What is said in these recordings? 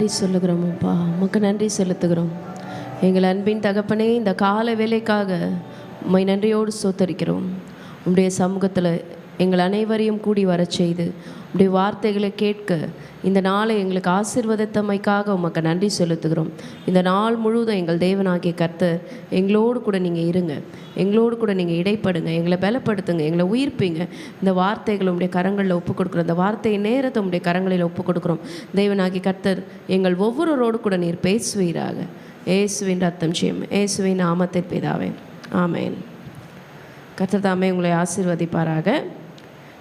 நன்றி சொல்லுகிறோம் அப்பா, உமக்கு நன்றி செலுத்துகிறோம். எங்கள் அன்பின் தகப்பனே, இந்த கால வேலைக்காக உம்மை நன்றியோடு ஸ்தோத்தரிக்கிறோம். உம்முடைய சமூகத்தில் எங்கள் அனைவரையும் கூடி வரச் செய்து உம்முடைய வார்த்தைகளை கேட்க இந்த நாளை எங்களுக்கு ஆசீர்வதித்தமைக்காக உமக்கு நன்றி செலுத்துகிறோம். இந்த நாள் முழுவதும் எங்கள் தேவனாகிய கர்த்தர் எங்களோடு கூட நீங்கள் இருங்க, எங்களோடு கூட நீங்கள் இடைப்படுங்க, எங்களை பலப்படுத்துங்க, எங்களை உயிர்ப்பீங்க. இந்த வார்த்தைகள் உம்முடைய கரங்களில் ஒப்புக் கொடுக்குறோம். இந்த வார்த்தை நேரத்தை உம்முடைய கரங்களில் ஒப்புக் கொடுக்குறோம். தேவனாகிய கர்த்தர் எங்கள் ஒவ்வொருவரோடு கூட நீர் பேசுவீராக. இயேசுவின் ரத்தம் ஜெயம், இயேசுவின் நாமத்தில் பிதாவே, ஆமென். கர்த்தர் தாமே உங்களை ஆசீர்வதிப்பாராக.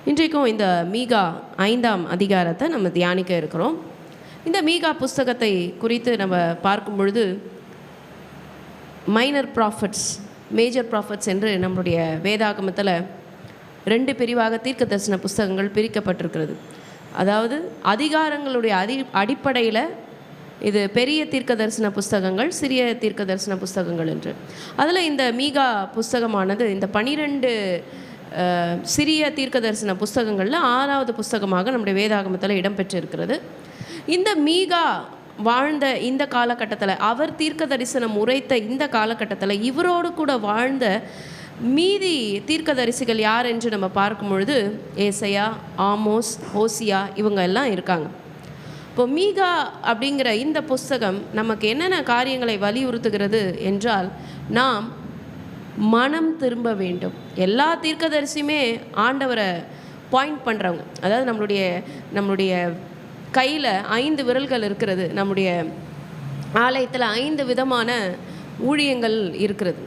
இன்றைக்கும் இந்த மீகா 5ஆம் அதிகாரத்தை நம்ம தியானிக்க இருக்கிறோம். இந்த மீகா புஸ்தகத்தை குறித்து நம்ம பார்க்கும் பொழுது மைனர் ப்ராஃபட்ஸ், மேஜர் ப்ராஃபட்ஸ் என்று நம்முடைய வேதாகமத்தில் 2 பிரிவாக தீர்க்க தரிசன புஸ்தகங்கள் பிரிக்கப்பட்டிருக்கிறது. அதாவது அதிகாரங்களுடைய அடிப்படையில் இது பெரிய தீர்க்க தரிசன புஸ்தகங்கள், சிறிய தீர்க்க தரிசன புஸ்தகங்கள் என்று. அதில் இந்த மீகா புஸ்தகமானது இந்த 12 சிறிய தீர்க்க தரிசன புஸ்தகங்களில் 6வது புஸ்தகமாக நம்முடைய வேதாகமத்தில் இடம்பெற்றிருக்கிறது. இந்த மீகா வாழ்ந்த இந்த காலகட்டத்தில், அவர் தீர்க்க தரிசனம் உரைத்த இந்த காலகட்டத்தில் இவரோடு கூட வாழ்ந்த மீதி தீர்க்க தரிசிகள் யார் என்று நம்ம பார்க்கும் பொழுது ஏசையா, ஆமோஸ், ஓசியா இவங்க எல்லாம் இருக்காங்க. இப்போ மீகா அப்படிங்கிற இந்த புஸ்தகம் நமக்கு என்னென்ன காரியங்களை வலியுறுத்துகிறது என்றால், நாம் மனம் திரும்ப வேண்டும். எல்லா தீர்க்கதரிசியுமே ஆண்டவரை பாயிண்ட் பண்ணுறவங்க. அதாவது நம்மளுடைய கையில் 5 விரல்கள் இருக்கிறது. நம்முடைய ஆலயத்தில் 5 விதமான ஊழியங்கள் இருக்கிறது.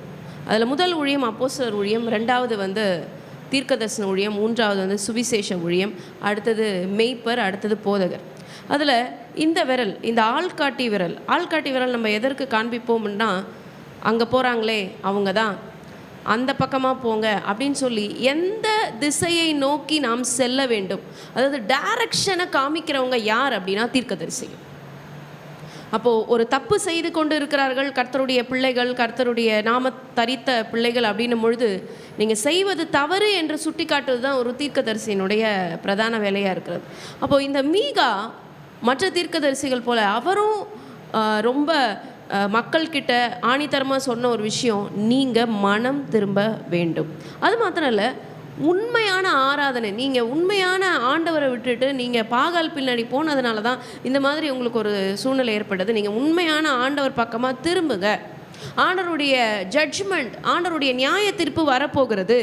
அதில் முதல் ஊழியம் அப்போஸ்தலர் ஊழியம், 2வது தீர்க்கதரிசன ஊழியம், 3வது சுவிசேஷ ஊழியம், அடுத்தது மெய்ப்பர், அடுத்தது போதகர். அதில் இந்த விரல், இந்த ஆள்காட்டி விரல் நம்ம எதற்கு காண்பிப்போம்னா, அங்கே போகிறாங்களே அவங்க தான், அந்த பக்கமாக போங்க அப்படின்னு சொல்லி எந்த திசையை நோக்கி நாம் செல்ல வேண்டும், அதாவது டைரக்ஷனை காமிக்கிறவங்க யார் அப்படின்னா தீர்க்கதரிசிகள். அப்போது ஒரு தப்பு செய்து கொண்டு இருக்கிறார்கள் கர்த்தருடைய பிள்ளைகள், கர்த்தருடைய நாம தரித்த பிள்ளைகள் அப்படின்னும் பொழுது நீங்கள் செய்வது தவறு என்று சுட்டி காட்டுவது தான் ஒரு தீர்க்கதரிசியினுடைய பிரதான வேலையாக இருக்கிறது. அப்போது இந்த மீகா மற்ற தீர்க்கதரிசிகள் போல் அவரும் ரொம்ப மக்கள்கிட்ட ஆணித்தரமாக சொன்ன ஒரு விஷயம், நீங்கள் மனம் திரும்ப வேண்டும். அது மாத்திரம் இல்லை, உண்மையான ஆராதனை, நீங்கள் உண்மையான ஆண்டவரை விட்டுட்டு நீங்கள் பாகால் பின்னாடி போனதுனால தான் இந்த மாதிரி உங்களுக்கு ஒரு சூழ்நிலை ஏற்பட்டது. நீங்கள் உண்மையான ஆண்டவர் பக்கமாக திரும்புங்க, ஆண்டவருடைய ஜட்ஜ்மெண்ட், ஆண்டவருடைய நியாய தீர்ப்பு வரப்போகிறது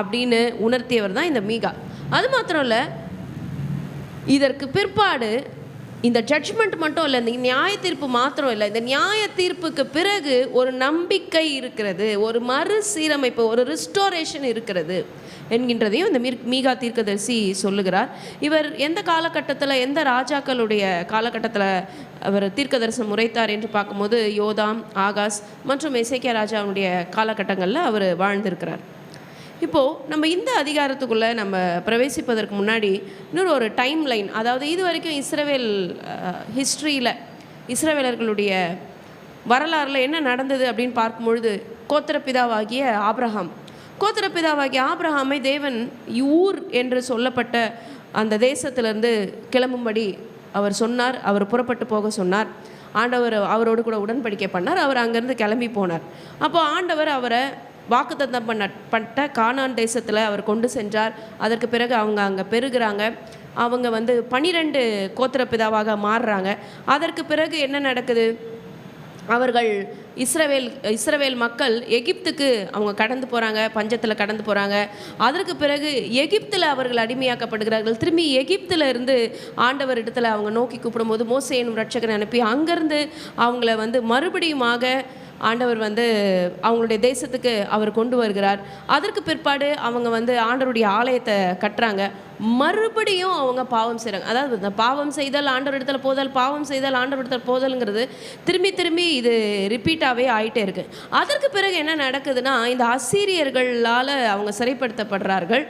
அப்படின்னு உணர்த்தியவர் தான் இந்த மீகா. அது மாத்திரம் இல்லை, இதற்கு பிற்பாடு இந்த ஜட்ஜ்மெண்ட் மட்டும் இல்லை, இந்த நியாய தீர்ப்பு மாத்திரம் இல்லை, இந்த நியாய தீர்ப்புக்கு பிறகு ஒரு நம்பிக்கை இருக்கிறது, ஒரு மறுசீரமைப்பு, ஒரு ரிஸ்டோரேஷன் இருக்கிறது என்கின்றதையும் இந்த மீகா தீர்க்கதரிசி சொல்லுகிறார். இவர் எந்த காலகட்டத்தில், எந்த ராஜாக்களுடைய காலகட்டத்தில் அவர் தீர்க்க தரிசனம் உரைத்தார் என்று பார்க்கும்போது யோதாம், ஆகாஸ் மற்றும் எசேக்கியா ராஜாவுடைய காலகட்டங்களில் அவர் வாழ்ந்திருக்கிறார். இப்போது நம்ம இந்த அதிகாரத்துக்குள்ளே நம்ம பிரவேசிப்பதற்கு முன்னாடி இன்னொரு ஒரு டைம் லைன், அதாவது இது வரைக்கும் இஸ்ரவேல் ஹிஸ்ட்ரியில் இஸ்ரவேலர்களுடைய வரலாறில் என்ன நடந்தது அப்படின்னு பார்க்கும்பொழுது, கோத்திரப்பிதாவாகிய ஆபிரகாமை தேவன் ஊர் என்று சொல்லப்பட்ட அந்த தேசத்திலிருந்து கிளம்பும்படி அவர் சொன்னார். அவர் புறப்பட்டு போக சொன்னார். ஆண்டவர் அவரோடு கூட உடன்படிக்கை பண்ணார். அவர் அங்கேருந்து கிளம்பி போனார். அப்போது ஆண்டவர் அவரை வாக்குத்தத்தம் பண்ணப்பட்ட கானான் தேசத்தில் அவர் கொண்டு சென்றார். அதற்கு பிறகு அவங்க அங்கே பெருகிறாங்க. அவங்க 12 கோத்திரப்பிதாவாக மாறுறாங்க. அதற்கு பிறகு என்ன நடக்குது, அவர்கள் இஸ்ரவேல் மக்கள் எகிப்துக்கு அவங்க கடந்து போகிறாங்க, பஞ்சத்தில் கடந்து போகிறாங்க. அதற்கு பிறகு எகிப்தில் அவர்கள் அடிமையாக்கப்படுகிறார்கள். திரும்பி எகிப்தில் இருந்து ஆண்டவர் இடத்துல அவங்க நோக்கி கூப்பிடும்போது மோசே எனும் ரட்சகனை அனுப்பி அங்கேருந்து அவங்கள மறுபடியுமாக ஆண்டவர் அவங்களுடைய தேசத்துக்கு அவர் கொண்டு வருகிறார். அதற்கு பிற்பாடு அவங்க ஆண்டவருடைய ஆலயத்தை கட்டுறாங்க. மறுபடியும் அவங்க பாவம் செய்கிறாங்க. அதாவது இந்த பாவம் செய்தல் ஆண்டவர் இடத்துல போதல், பாவம் செய்தல் ஆண்டவர் இடத்துல போதல்ங்கிறது திரும்பி இது ரிப்பீட்டாகவே ஆகிட்டே இருக்குது. அதற்கு பிறகு என்ன நடக்குதுன்னா, இந்த அசீரியர்களால் அவங்க சிறைப்படுத்தப்படுறார்கள்.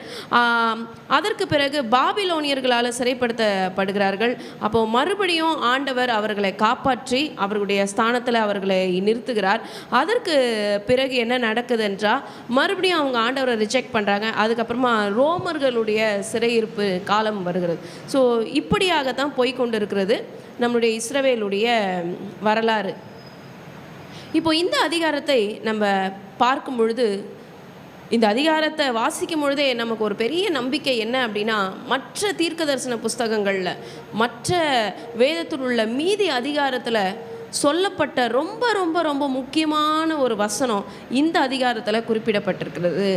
அதற்கு பிறகு பாபிலோனியர்களால் சிறைப்படுத்தப்படுகிறார்கள். அப்போது மறுபடியும் ஆண்டவர் அவர்களை காப்பாற்றி அவர்களுடைய ஸ்தானத்தில் அவர்களை நிறுத்துகிறார். அதற்கு பிறகு என்ன நடக்குது என்றால், மறுபடியும் அவங்க ஆண்டவரை ரிஜெக்ட் பண்ணுறாங்க. அதுக்கப்புறமா ரோமர்களுடைய சிறையில் குடியிருப்பு காலம் வருகிறது. ஸோ இப்படியாகத்தான் போய்கொண்டு இருக்கிறது நம்முடைய இஸ்ரவேலுடைய வரலாறு. இப்போ இந்த அதிகாரத்தை நம்ம பார்க்கும் பொழுது, இந்த அதிகாரத்தை வாசிக்கும் பொழுதே நமக்கு ஒரு பெரிய நம்பிக்கை என்ன அப்படின்னா, மற்ற தீர்க்க தரிசன புஸ்தகங்களில், மற்ற வேதத்தில் உள்ள மீதி அதிகாரத்தில் சொல்லப்பட்ட ரொம்ப ரொம்ப ரொம்ப முக்கியமான ஒரு வசனம் இந்த அதிகாரத்தில் குறிப்பிடப்பட்டிருக்கிறது.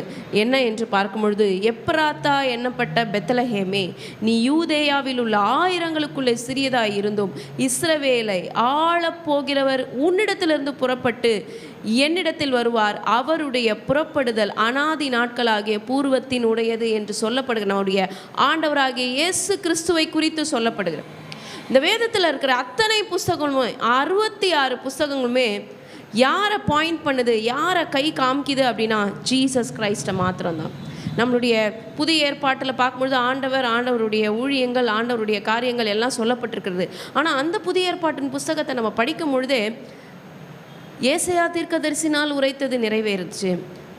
என்ன என்று பார்க்கும் பொழுது, எப்ராத்தா எண்ணப்பட்ட பெத்லஹேமே, நீ யூதேயாவில் உள்ள ஆயிரங்களுக்குள்ளே சிறியதாய் இருந்தும் இஸ்ரவேலை ஆளப்போகிறவர் உன்னிடத்திலிருந்து புறப்பட்டு என்னிடத்தில் வருவார், அவருடைய புறப்படுதல் அனாதி நாட்களாகிய பூர்வத்தின் உடையது என்று சொல்லப்படுகிற நம்முடைய ஆண்டவராகிய இயேசு கிறிஸ்துவை குறித்து சொல்லப்படுகிறது. இந்த வேதத்தில் இருக்கிற அத்தனை புஸ்தகங்களுமே, 66 புஸ்தகங்களுமே யாரை பாயிண்ட் பண்ணுது, யாரை கை காமிக்குது அப்படின்னா ஜீசஸ் கிரைஸ்ட்டை மாத்திரம்தான். நம்மளுடைய புதிய ஏற்பாட்டில் பார்க்கும்பொழுது ஆண்டவருடைய ஊழியங்கள், ஆண்டவருடைய காரியங்கள் எல்லாம் சொல்லப்பட்டிருக்கிறது. ஆனால் அந்த புதிய ஏற்பாட்டின் புஸ்தகத்தை நம்ம படிக்கும் பொழுதே ஏசாயா தீர்க்கதரிசினால் உரைத்தது நிறைவேறுச்சு,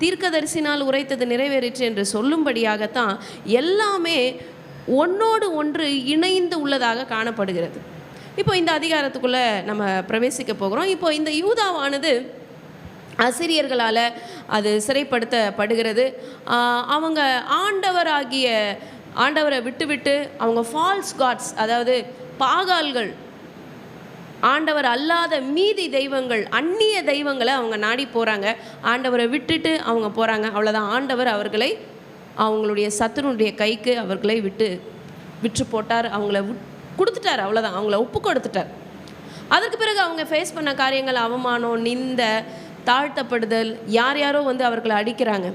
தீர்க்கதரிசினால் உரைத்தது நிறைவேறிச்சு என்று சொல்லும்படியாகத்தான் எல்லாமே ஒன்றோடு ஒன்று இணைந்து உள்ளதாக காணப்படுகிறது. இப்போ இந்த அதிகாரத்துக்குள்ளே நம்ம பிரவேசிக்க போகிறோம். இப்போ இந்த யூதாவானது அசிரியர்களால் அது சிறைப்படுத்தப்படுகிறது. அவங்க ஆண்டவரை விட்டு அவங்க ஃபால்ஸ் காட்ஸ், அதாவது பாகால்கள், ஆண்டவர் அல்லாத மீதி தெய்வங்கள், அந்நிய தெய்வங்களை அவங்க நாடி போகிறாங்க. ஆண்டவரை விட்டுட்டு அவங்க போகிறாங்க. அவ்வளோதான், ஆண்டவர் அவர்களை அவங்களுடைய சத்துருடைய கைக்கு அவர்களை விற்று போட்டார், அவங்கள கொடுத்துட்டார். அவ்வளோதான், அவங்கள ஒப்பு கொடுத்துட்டார். அதற்கு பிறகு அவங்க ஃபேஸ் பண்ண காரியங்கள் அவமானம், நிந்த, தாழ்த்தப்படுதல், யாரோ அவர்களை அடிக்கிறாங்க.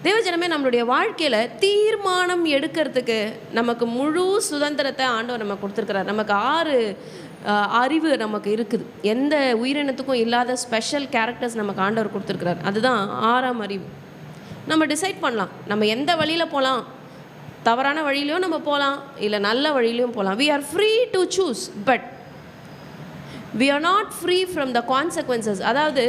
தேவஜனமே, நம்மளுடைய வாழ்க்கையில் தீர்மானம் எடுக்கிறதுக்கு நமக்கு முழு சுதந்திரத்தை ஆண்டவர் நம்ம கொடுத்துருக்கிறார். நமக்கு 6 அறிவு நமக்கு இருக்குது. எந்த உயிரினத்துக்கும் இல்லாத ஸ்பெஷல் கேரக்டர்ஸ் நமக்கு ஆண்டவர் கொடுத்துருக்கிறார். அதுதான் 6ஆம் அறிவு. நம்ம டிசைட் பண்ணலாம், நம்ம எந்த வழியில் போகலாம். தவறான வழியிலையும் நம்ம போகலாம், இல்லை நல்ல வழியிலையும் போகலாம். we are free to choose, but we are not free from the consequences. அதாவது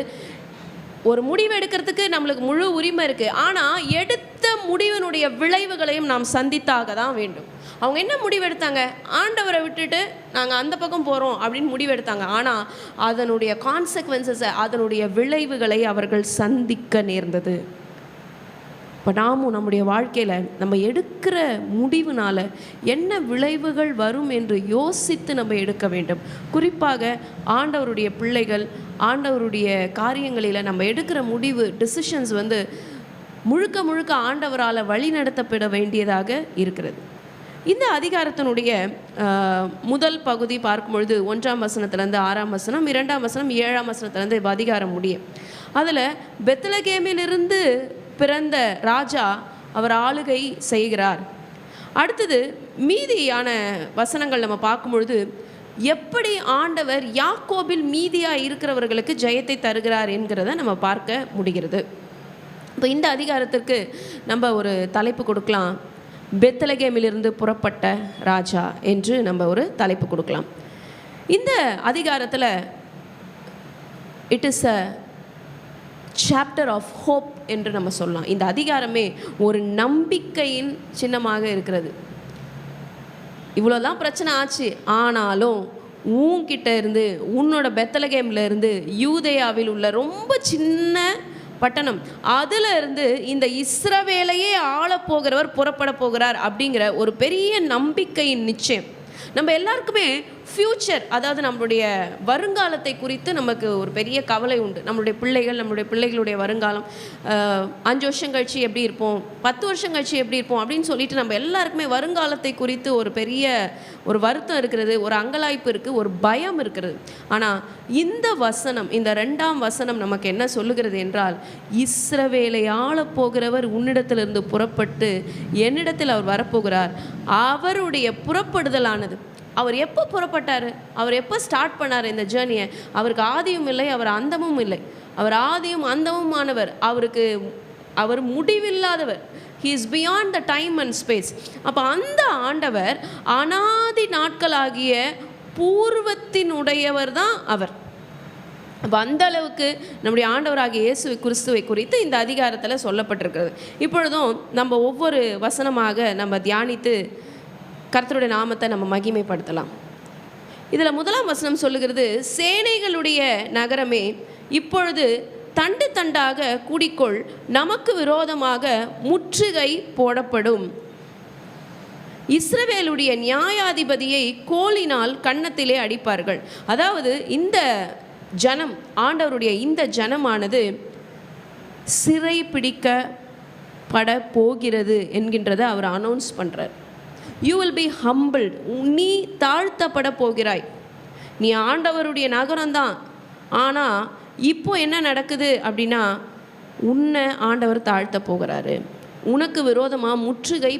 ஒரு முடிவு எடுக்கிறதுக்கு நம்மளுக்கு முழு உரிமை இருக்குது. ஆனால் எடுத்த முடிவினுடைய விளைவுகளையும் நாம் சந்தித்தாக தான் வேண்டும். அவங்க என்ன முடிவு எடுத்தாங்க? ஆண்டவரை விட்டுட்டு நாங்கள் அந்த பக்கம் போகிறோம் அப்படின்னு முடிவு எடுத்தாங்க. ஆனால் அதனுடைய கான்செக்வன்சஸை, அதனுடைய விளைவுகளை அவர்கள் சந்திக்க நேர்ந்தது. இப்போ நாமும் நம்முடைய வாழ்க்கையில் நம்ம எடுக்கிற முடிவுனால் என்ன விளைவுகள் வரும் என்று யோசித்து நம்ம எடுக்க வேண்டும். குறிப்பாக ஆண்டவருடைய பிள்ளைகள், ஆண்டவருடைய காரியங்களில் நம்ம எடுக்கிற முடிவு, டிசிஷன்ஸ் முழுக்க ஆண்டவரால் வழி நடத்தப்பட வேண்டியதாக இருக்கிறது. இந்த அதிகாரத்தினுடைய முதல் பகுதி பார்க்கும்பொழுது 1ஆம் வசனத்திலேருந்து 6ஆம் வசனம், 2ஆம் வசனம் 7ஆம் வசனத்திலேருந்து அதிகாரம் முடியும். அதில் பெத்லகேமிலிருந்து பிறந்த ராஜா அவர் ஆளுகை செய்கிறார். அடுத்தது மீதியான வசனங்கள் நம்ம பார்க்கும்பொழுது எப்படி ஆண்டவர் யாக்கோபில் மீதியாக இருக்கிறவர்களுக்கு ஜெயத்தை தருகிறார் என்கிறத நம்ம பார்க்க முடிகிறது. இப்போ இந்த அதிகாரத்திற்கு நம்ம ஒரு தலைப்பு கொடுக்கலாம், பெத்லகேமிலிருந்து புறப்பட்ட ராஜா என்று நம்ம ஒரு தலைப்பு கொடுக்கலாம். இந்த அதிகாரத்தில் it is a chapter of hope என்று நம்ம சொல்லலாம். இந்த அதிகாரமே ஒரு நம்பிக்கையின் சின்னமாக இருக்கிறது. இவ்வளோதான் பிரச்சனை ஆச்சு, ஆனாலும் உன்கிட்ட இருந்து, உன்னோட பெத்லகேமில் இருந்து, யூதேயாவில் உள்ள ரொம்ப சின்ன பட்டணம், அதில் இருந்து இந்த இஸ்ரவேலையே ஆளப்போகிறவர் புறப்பட போகிறார் அப்படிங்கிற ஒரு பெரிய நம்பிக்கையின் நிச்சயம். நம்ம எல்லாருக்குமே ஃப்யூச்சர், அதாவது நம்மளுடைய வருங்காலத்தை குறித்து நமக்கு ஒரு பெரிய கவலை உண்டு. நம்மளுடைய பிள்ளைகளுடைய வருங்காலம், 5 வருஷம் கழிச்சு எப்படி இருப்போம், 10 வருஷம் கழிச்சு எப்படி இருப்போம் அப்படின்னு சொல்லிட்டு நம்ம எல்லாருக்குமே வருங்காலத்தை குறித்து ஒரு பெரிய ஒரு வருத்தம் இருக்கிறது, ஒரு அங்கலாய்ப்பு இருக்குது, ஒரு பயம் இருக்கிறது. ஆனால் இந்த வசனம், இந்த 2ஆம் வசனம் நமக்கு என்ன சொல்லுகிறது என்றால், இஸ்ரவேலை ஆளப்போகிறவர் உன்னிடத்திலிருந்து புறப்பட்டு என்னிடத்தில் அவர் வரப்போகிறார். அவருடைய புறப்படுதலானது, அவர் எப்போ புறப்பட்டார், அவர் எப்போ ஸ்டார்ட் பண்ணார் இந்த ஜேர்னியை? அவருக்கு ஆதியும் இல்லை, அவர் அந்தமும் இல்லை. அவர் ஆதியும் அந்தமுமானவர், அவர் முடிவில்லாதவர். He is beyond the time and space. அப்போ அந்த ஆண்டவர் அனாதி நாட்களாகிய பூர்வத்தினுடையவர் தான் அவர். அப்போ அந்த அளவுக்கு நம்முடைய ஆண்டவராகிய இயேசு கிறிஸ்துவை குறித்து இந்த அதிகாரத்தில் சொல்லப்பட்டிருக்கிறது. இப்பொழுதும் நம்ம ஒவ்வொரு வசனமாக நம்ம தியானித்து கர்த்தருடைய நாமத்தை நம்ம மகிமைப்படுத்தலாம். இதில் முதலாம் வசனம் சொல்லுகிறது, சேனைகளுடைய நகரமே இப்பொழுது தண்டு தண்டாக கூடிக்கொள், நமக்கு விரோதமாக முற்றுகை போடப்படும். இஸ்ரவேலுடைய நியாயாதிபதியை கோலினால் கன்னத்திலே அடிப்பார்கள். அதாவது இந்த ஜனம், ஆண்டவருடைய இந்த ஜனமானது சிறை பிடிக்கப்பட போகிறது என்கின்றதை அவர் அனௌன்ஸ் பண்ணுறார். யூ வில் பி ஹம்பிள்ட், நீ தாழ்த்தப்பட போகிறாய். நீ ஆண்டவருடைய நகரம்தான், ஆனால் இப்போ என்ன நடக்குது அப்படின்னா உன்னை ஆண்டவர் தாழ்த்த போகிறாரு. உனக்கு விரோதமாக முற்றுகை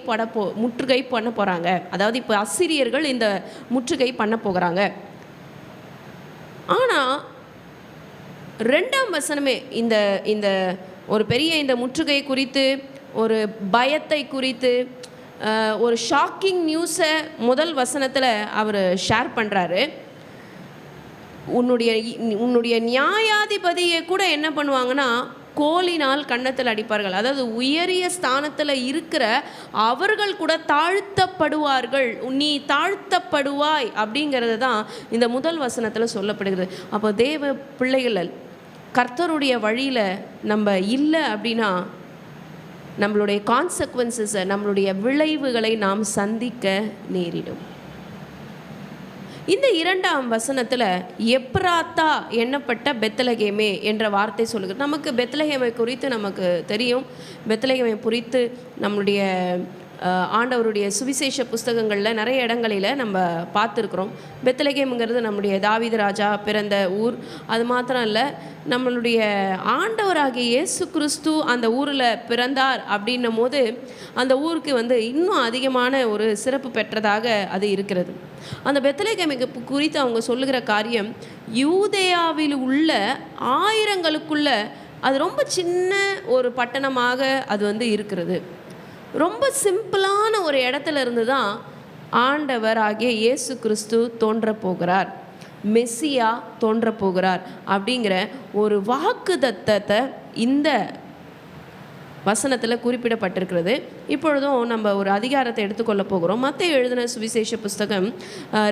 பண்ண போகிறாங்க. அதாவது இப்போ அசிரியர்கள் இந்த முற்றுகை பண்ண போகிறாங்க. ஆனால் 2ஆம் வசனமே இந்த இந்த ஒரு பெரிய இந்த முற்றுகை குறித்து, ஒரு பயத்தை குறித்து, ஒரு ஷாக்கிங் நியூஸை முதல் வசனத்தில் அவர் ஷேர் பண்ணுறாரு. உன்னுடைய நியாயாதிபதியை கூட என்ன பண்ணுவாங்கன்னா கோலினால் கன்னத்தில் அடிப்பார்கள். அதாவது உயரிய ஸ்தானத்தில் இருக்கிற அவர்கள் கூட தாழ்த்தப்படுவார்கள். நீ தாழ்த்தப்படுவாய் அப்படிங்கிறது தான் இந்த முதல் வசனத்தில் சொல்லப்படுகிறது. அப்போ தேவ பிள்ளைகள் கர்த்தருடைய வழியில் நம்ம இல்லை அப்படின்னா நம்மளுடைய கான்செக்வன்சஸை, நம்மளுடைய விளைவுகளை நாம் சந்திக்க நேரிடும். இந்த 2ஆம் வசனத்தில் எப்ராத்தா எண்ணப்பட்ட பெத்லகேமே என்ற வார்த்தை சொல்லுகிறது. நமக்கு பெத்லகேமை குறித்து நமக்கு தெரியும். பெத்லகேமை குறித்து நம்மளுடைய ஆண்டவருடைய சுவிசேஷ புஸ்தகங்களில் நிறைய இடங்களில் நம்ம பார்த்துருக்குறோம். பெத்லகேம்ங்கிறது நம்முடைய தாவீது ராஜா பிறந்த ஊர். அது மாத்திரம் இல்லை, நம்மளுடைய ஆண்டவராகிய இயேசு கிறிஸ்து அந்த ஊரில் பிறந்தார் அப்படின்னும் போது அந்த ஊருக்கு இன்னும் அதிகமான ஒரு சிறப்பு பெற்றதாக அது இருக்கிறது. அந்த பெத்லகேமை குறித்து அவங்க சொல்லுகிற காரியம், யூதேயாவில் உள்ள ஆயிரங்களுக்குள்ள அது ரொம்ப சின்ன ஒரு பட்டணமாக அது இருக்கிறது. ரொம்ப சிம்பிளான ஒரு இடத்துல இருந்து தான் ஆண்டவர் ஆகிய இயேசு கிறிஸ்து தோன்ற போகிறார், மெஸ்ஸியா தோன்ற போகிறார் அப்படிங்கிற ஒரு வாக்குத்தத்தத்தை இந்த வசனத்தில் குறிப்பிடப்பட்டிருக்கிறது. இப்பொழுதும் நம்ம ஒரு அதிகாரத்தை எடுத்துக்கொள்ள போகிறோம். மத்தேயு எழுதின சுவிசேஷ புஸ்தகம்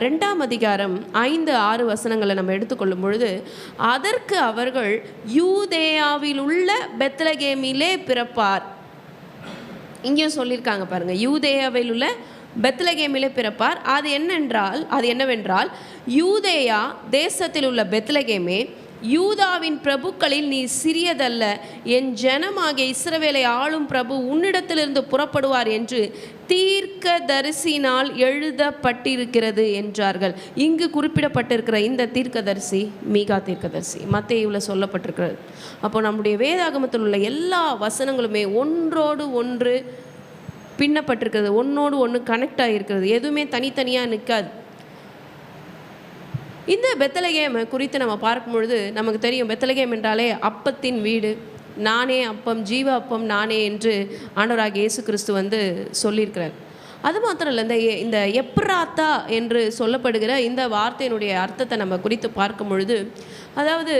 2ஆம் அதிகாரம் 5-6 வசனங்களை நம்ம எடுத்துக்கொள்ளும் பொழுது, அதற்கு அவர்கள் யூதேயாவில் உள்ள பெத்லகேமிலே பிறப்பார். இங்கேயும் சொல்லியிருக்காங்க பாருங்க, யூதேயாவில் உள்ள பெத்லகேமிலே பிறப்பார். அது என்னவென்றால் யூதேயா தேசத்தில் உள்ள பெத்லகேமே, யூதாவின் பிரபுக்களில் நீ சிறியதல்ல, என் ஜனமாகிய இஸ்ரவேலை ஆளும் பிரபு உன்னிடத்திலிருந்து புறப்படுவார் என்று தீர்க்க தரிசினால் எழுதப்பட்டிருக்கிறது என்றார்கள். இங்கு குறிப்பிடப்பட்டிருக்கிற இந்த தீர்க்கதரிசி மீகா தீர்க்கதரிசி மத்தேயுவில் சொல்லப்பட்டிருக்கிறது. அப்போ நம்முடைய வேதாகமத்தில் உள்ள எல்லா வசனங்களுமே ஒன்றோடு ஒன்று பின்னப்பட்டிருக்கிறது, ஒன்றோடு ஒன்று கனெக்ட் ஆகியிருக்கிறது. எதுவுமே தனித்தனியாக நிற்காது. இந்த பெத்லகேம் குறித்து நம்ம பார்க்கும் பொழுது நமக்கு தெரியும், பெத்லகேம் என்றாலே அப்பத்தின் வீடு, நானே அப்பம், ஜீவ அப்பம் நானே என்று ஆண்டவராகிய இயேசு கிறிஸ்து சொல்லியிருக்கிறார். அது மாத்திரம் இல்லை, இந்த எப்ராத்தா என்று சொல்லப்படுகிற இந்த வார்த்தையினுடைய அர்த்தத்தை நம்ம குறித்து பார்க்கும் பொழுது, அதாவது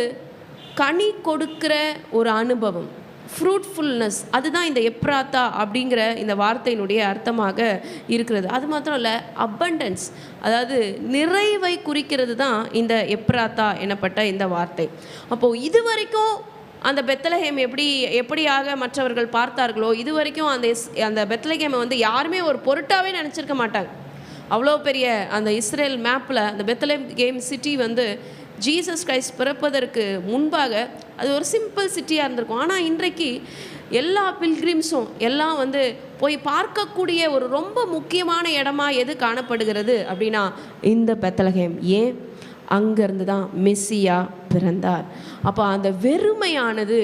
கனி கொடுக்கிற ஒரு அனுபவம், ஃப்ரூட்ஃபுல்னஸ், அதுதான் இந்த எப்ராத்தா அப்படிங்கிற இந்த வார்த்தையினுடைய அர்த்தமாக இருக்கிறது. அது மாத்திரம் இல்லை, அபண்டன்ஸ், அதாவது நிறைவை குறிக்கிறது தான் இந்த எப்ராத்தா எனப்பட்ட இந்த வார்த்தை. அப்போது இது வரைக்கும் அந்த பெத்லகேம் எப்படியாக மற்றவர்கள் பார்த்தார்களோ, இது வரைக்கும் அந்த பெத்லகேமை யாருமே ஒரு பொருட்டாகவே நினச்சிருக்க மாட்டாங்க. அவ்வளோ பெரிய அந்த இஸ்ரேல் மேப்பில் அந்த பெத்லகேம் சிட்டி ஜீசஸ் கிரைஸ்ட் பிறப்பதற்கு முன்பாக அது ஒரு சிம்பிள் சிட்டியாக இருந்திருக்கும். ஆனால் இன்றைக்கு எல்லா பில்கிரிம்ஸும் எல்லாம் போய் பார்க்கக்கூடிய ஒரு ரொம்ப முக்கியமான இடமா எது காணப்படுகிறது அப்படின்னா இந்த பெத்லகேம். ஏன்? அங்கேருந்து தான் மெஸ்ஸியா பிறந்தார். அப்போ அந்த வெறுமையானது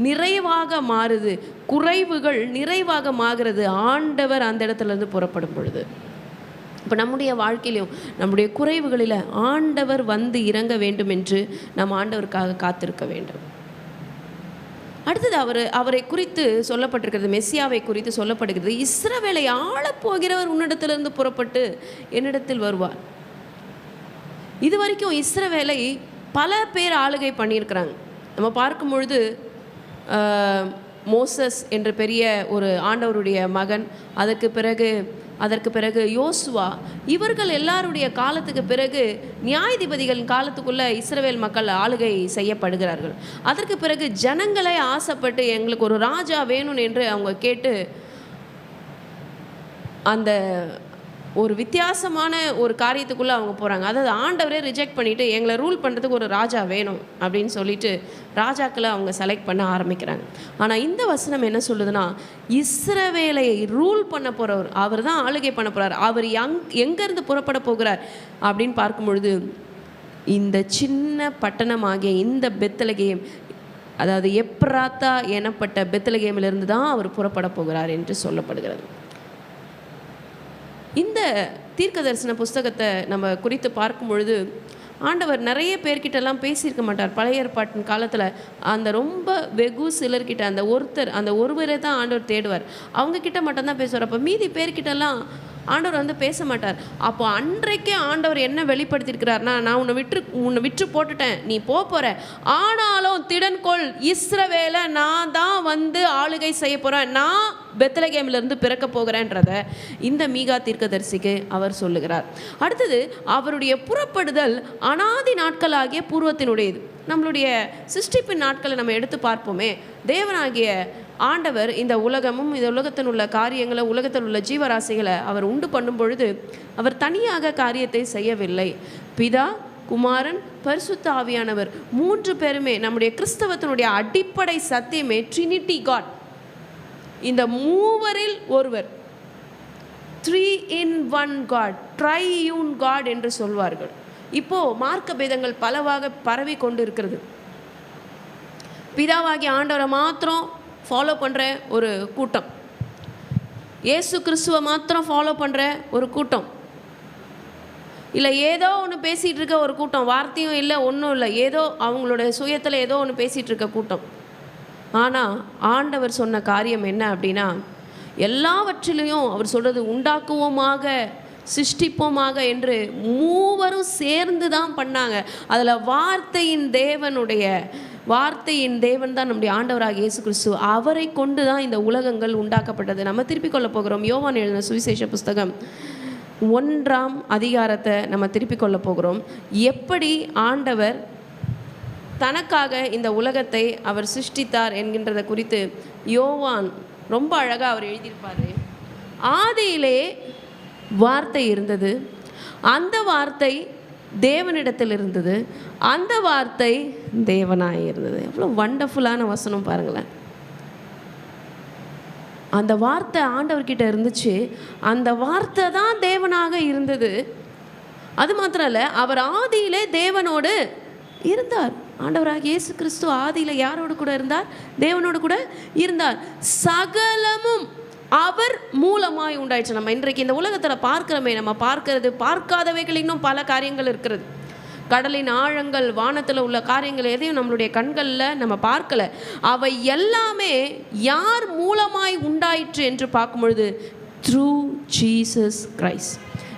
நிறைவாக மாறுது, குறைவுகள் நிறைவாக மாறுகிறது ஆண்டவர் அந்த இடத்துலேருந்து புறப்படும் பொழுது. இப்போ நம்முடைய வாழ்க்கையிலும் நம்முடைய குறைவுகளில் ஆண்டவர் இறங்க வேண்டும் என்று நாம் ஆண்டவருக்காக காத்திருக்க வேண்டும். அடுத்தது அவரை குறித்து சொல்லப்பட்டிருக்கிறது, மெஸ்ஸியாவை குறித்து சொல்லப்படுகிறது, இஸ்ரவேலை ஆளப்போகிறவர் உன்னிடத்திலிருந்து புறப்பட்டு என்னிடத்தில் வருவார். இதுவரைக்கும் இஸ்ரவேலை பல பேர் ஆளுகை பண்ணியிருக்கிறாங்க. நம்ம பார்க்கும் பொழுது மோசஸ் என்ற பெரிய ஒரு ஆண்டவருடைய மகன், அதற்கு பிறகு யோசுவா, இவர்கள் எல்லாருடைய காலத்துக்கு பிறகு நியாயாதிபதிகளின் காலத்துக்குள்ள இஸ்ரவேல் மக்கள் ஆளுகை செய்யப்படுகிறார்கள். அதற்கு பிறகு ஜனங்களே ஆசைப்பட்டு எங்களுக்கு ஒரு ராஜா வேணும் என்று அவங்க கேட்டு அந்த ஒரு வித்தியாசமான ஒரு காரியத்துக்குள்ளே அவங்க போகிறாங்க. அதாவது ஆண்டவரே ரிஜெக்ட் பண்ணிவிட்டு எங்களை ரூல் பண்ணுறதுக்கு ஒரு ராஜா வேணும் அப்படின்னு சொல்லிட்டு ராஜாக்களை அவங்க செலக்ட் பண்ண ஆரம்பிக்கிறாங்க. ஆனால் இந்த வசனம் என்ன சொல்லுதுன்னா, இஸ்ரவேலை ரூல் பண்ண போகிறவர், அவர் தான் ஆளுகை பண்ண போகிறார். அவர் எங்கேருந்து புறப்பட போகிறார் அப்படின்னு பார்க்கும் பொழுது இந்த சின்ன பட்டணமாகிய இந்த பெத்லகேம், அதாவது எப்ராத்தா எனப்பட்ட பெத்லகேமிலிருந்து தான் அவர் புறப்பட போகிறார் என்று சொல்லப்படுகிறது. இந்த தீர்க்க தரிசன புஸ்தகத்தை நம்ம குறித்து பார்க்கும் பொழுது ஆண்டவர் நிறைய பேர்கிட்டலாம் பேசியிருக்க மாட்டார். பழைய ஏற்பாட்டின் காலத்தில் அந்த ரொம்ப வெகு சிலர்கிட்ட அந்த ஒருவரை தான் ஆண்டவர் தேடுவார். அவங்கக்கிட்ட மட்டும்தான் பேசுவார். அப்போ மீதி பேர்கிட்டலாம் ஆண்டவர் பேச மாட்டார். அப்போ அன்றைக்கே ஆண்டவர் என்ன வெளிப்படுத்தியிருக்கிறார்னா, நான் உன்னை விற்று போட்டுட்டேன், நீ போகிற, ஆனாலும் திடன்கொள், இஸ்ரவேலை நான் தான் ஆளுகை செய்ய போகிறேன், நான் பெத்லகேமிலிருந்து பிறக்க போகிறேன்றத இந்த மீகா தீர்க்கதரிசிக்கு அவர் சொல்லுகிறார். அடுத்தது அவருடைய புறப்படுதல் அனாதி நாட்களாகிய பூர்வத்தினுடையது. நம்மளுடைய சிருஷ்டிப்பின் நாட்களை நம்ம எடுத்து பார்ப்போமே, தேவனாகிய ஆண்டவர் இந்த உலகமும் இந்த உலகத்தில் உள்ள காரியங்களை, உலகத்தில் உள்ள ஜீவராசிகளை அவர் உண்டு பண்ணும் பொழுது அவர் தனியாக காரியத்தை செய்யவில்லை. பிதா, குமாரன், பரிசுத்த ஆவியானவர் 3 பேருமே நம்முடைய கிறிஸ்தவத்தினுடைய அடிப்படை சத்தியமே ட்ரினிட்டி காட், இந்த மூவரில் ஒருவர், 3 in 1 காட், ட்ரையூன் காட் என்று சொல்வார்கள். இப்போது மார்க்க பேதங்கள் பலவாக பரவி கொண்டு இருக்கிறது. பிதாவாகிய ஆண்டவரை மாத்திரம் ஃபாலோ பண்ணுற ஒரு கூட்டம், இயேசு கிறிஸ்துவை மாத்திரம் ஃபாலோ பண்ணுற ஒரு கூட்டம், இல்லை ஏதோ ஒன்று பேசிகிட்டு இருக்க ஒரு கூட்டம், வார்த்தையும் இல்லை ஒன்றும் இல்லை, ஏதோ அவங்களோட சுயத்தில் ஏதோ ஒன்று பேசிகிட்டு இருக்க கூட்டம். ஆனால் ஆண்டவர் சொன்ன காரியம் என்ன அப்படின்னா, எல்லாவற்றிலையும் அவர் சொல்கிறது உண்டாக்குவோமாக, சிருஷ்டிப்போமாக என்று மூவரும் சேர்ந்து தான் பண்ணாங்க. அதில் வார்த்தையின் தேவன் தான் நம்முடைய ஆண்டவராக இயேசு கிறிஸ்து. அவரை கொண்டு தான் இந்த உலகங்கள் உண்டாக்கப்பட்டது. நம்ம திருப்பிக் கொள்ள போகிறோம். யோவான் எழுதின சுவிசேஷ புஸ்தகம் 1ஆம் அதிகாரத்தை நம்ம திருப்பிக் கொள்ள போகிறோம். எப்படி ஆண்டவர் தனக்காக இந்த உலகத்தை அவர் சிருஷ்டித்தார் என்கின்றதை குறித்து யோவான் ரொம்ப அழகாக அவர் எழுதியிருப்பார். ஆதியிலே வார்த்தை இருந்தது, அந்த வார்த்தை தேவனிடத்தில் இருந்தது, அந்த வார்த்தை தேவனாய் இருந்தது. எவ்வளோ வண்டர்ஃபுல்லான வசனம் பாருங்களேன். அந்த வார்த்தை ஆண்டவர்கிட்ட இருந்துச்சு, அந்த வார்த்தை தான் தேவனாக இருந்தது. அது மாத்திரம் இல்லை, அவர் ஆதியிலே தேவனோடு இருந்தார். ஆண்டவராக இயேசு கிறிஸ்து ஆதியில் யாரோடு கூட இருந்தார்? தேவனோடு கூட இருந்தார். சகலமும் அவர் மூலமாய் உண்டாயிடுச்சு. நம்ம இன்றைக்கு இந்த உலகத்தில் பார்க்கிறோமே, நம்ம பார்க்காதவைகள் இன்னும் பல காரியங்கள் இருக்கிறது. கடலின் ஆழங்கள், வானத்தில் உள்ள காரியங்கள் எதையும் நம்மளுடைய கண்களில் நம்ம பார்க்கலை. அவை எல்லாமே யார் மூலமாய் உண்டாயிற்று என்று பார்க்கும் பொழுது த்ரூ ஜீசஸ் கிரைஸ்ட்.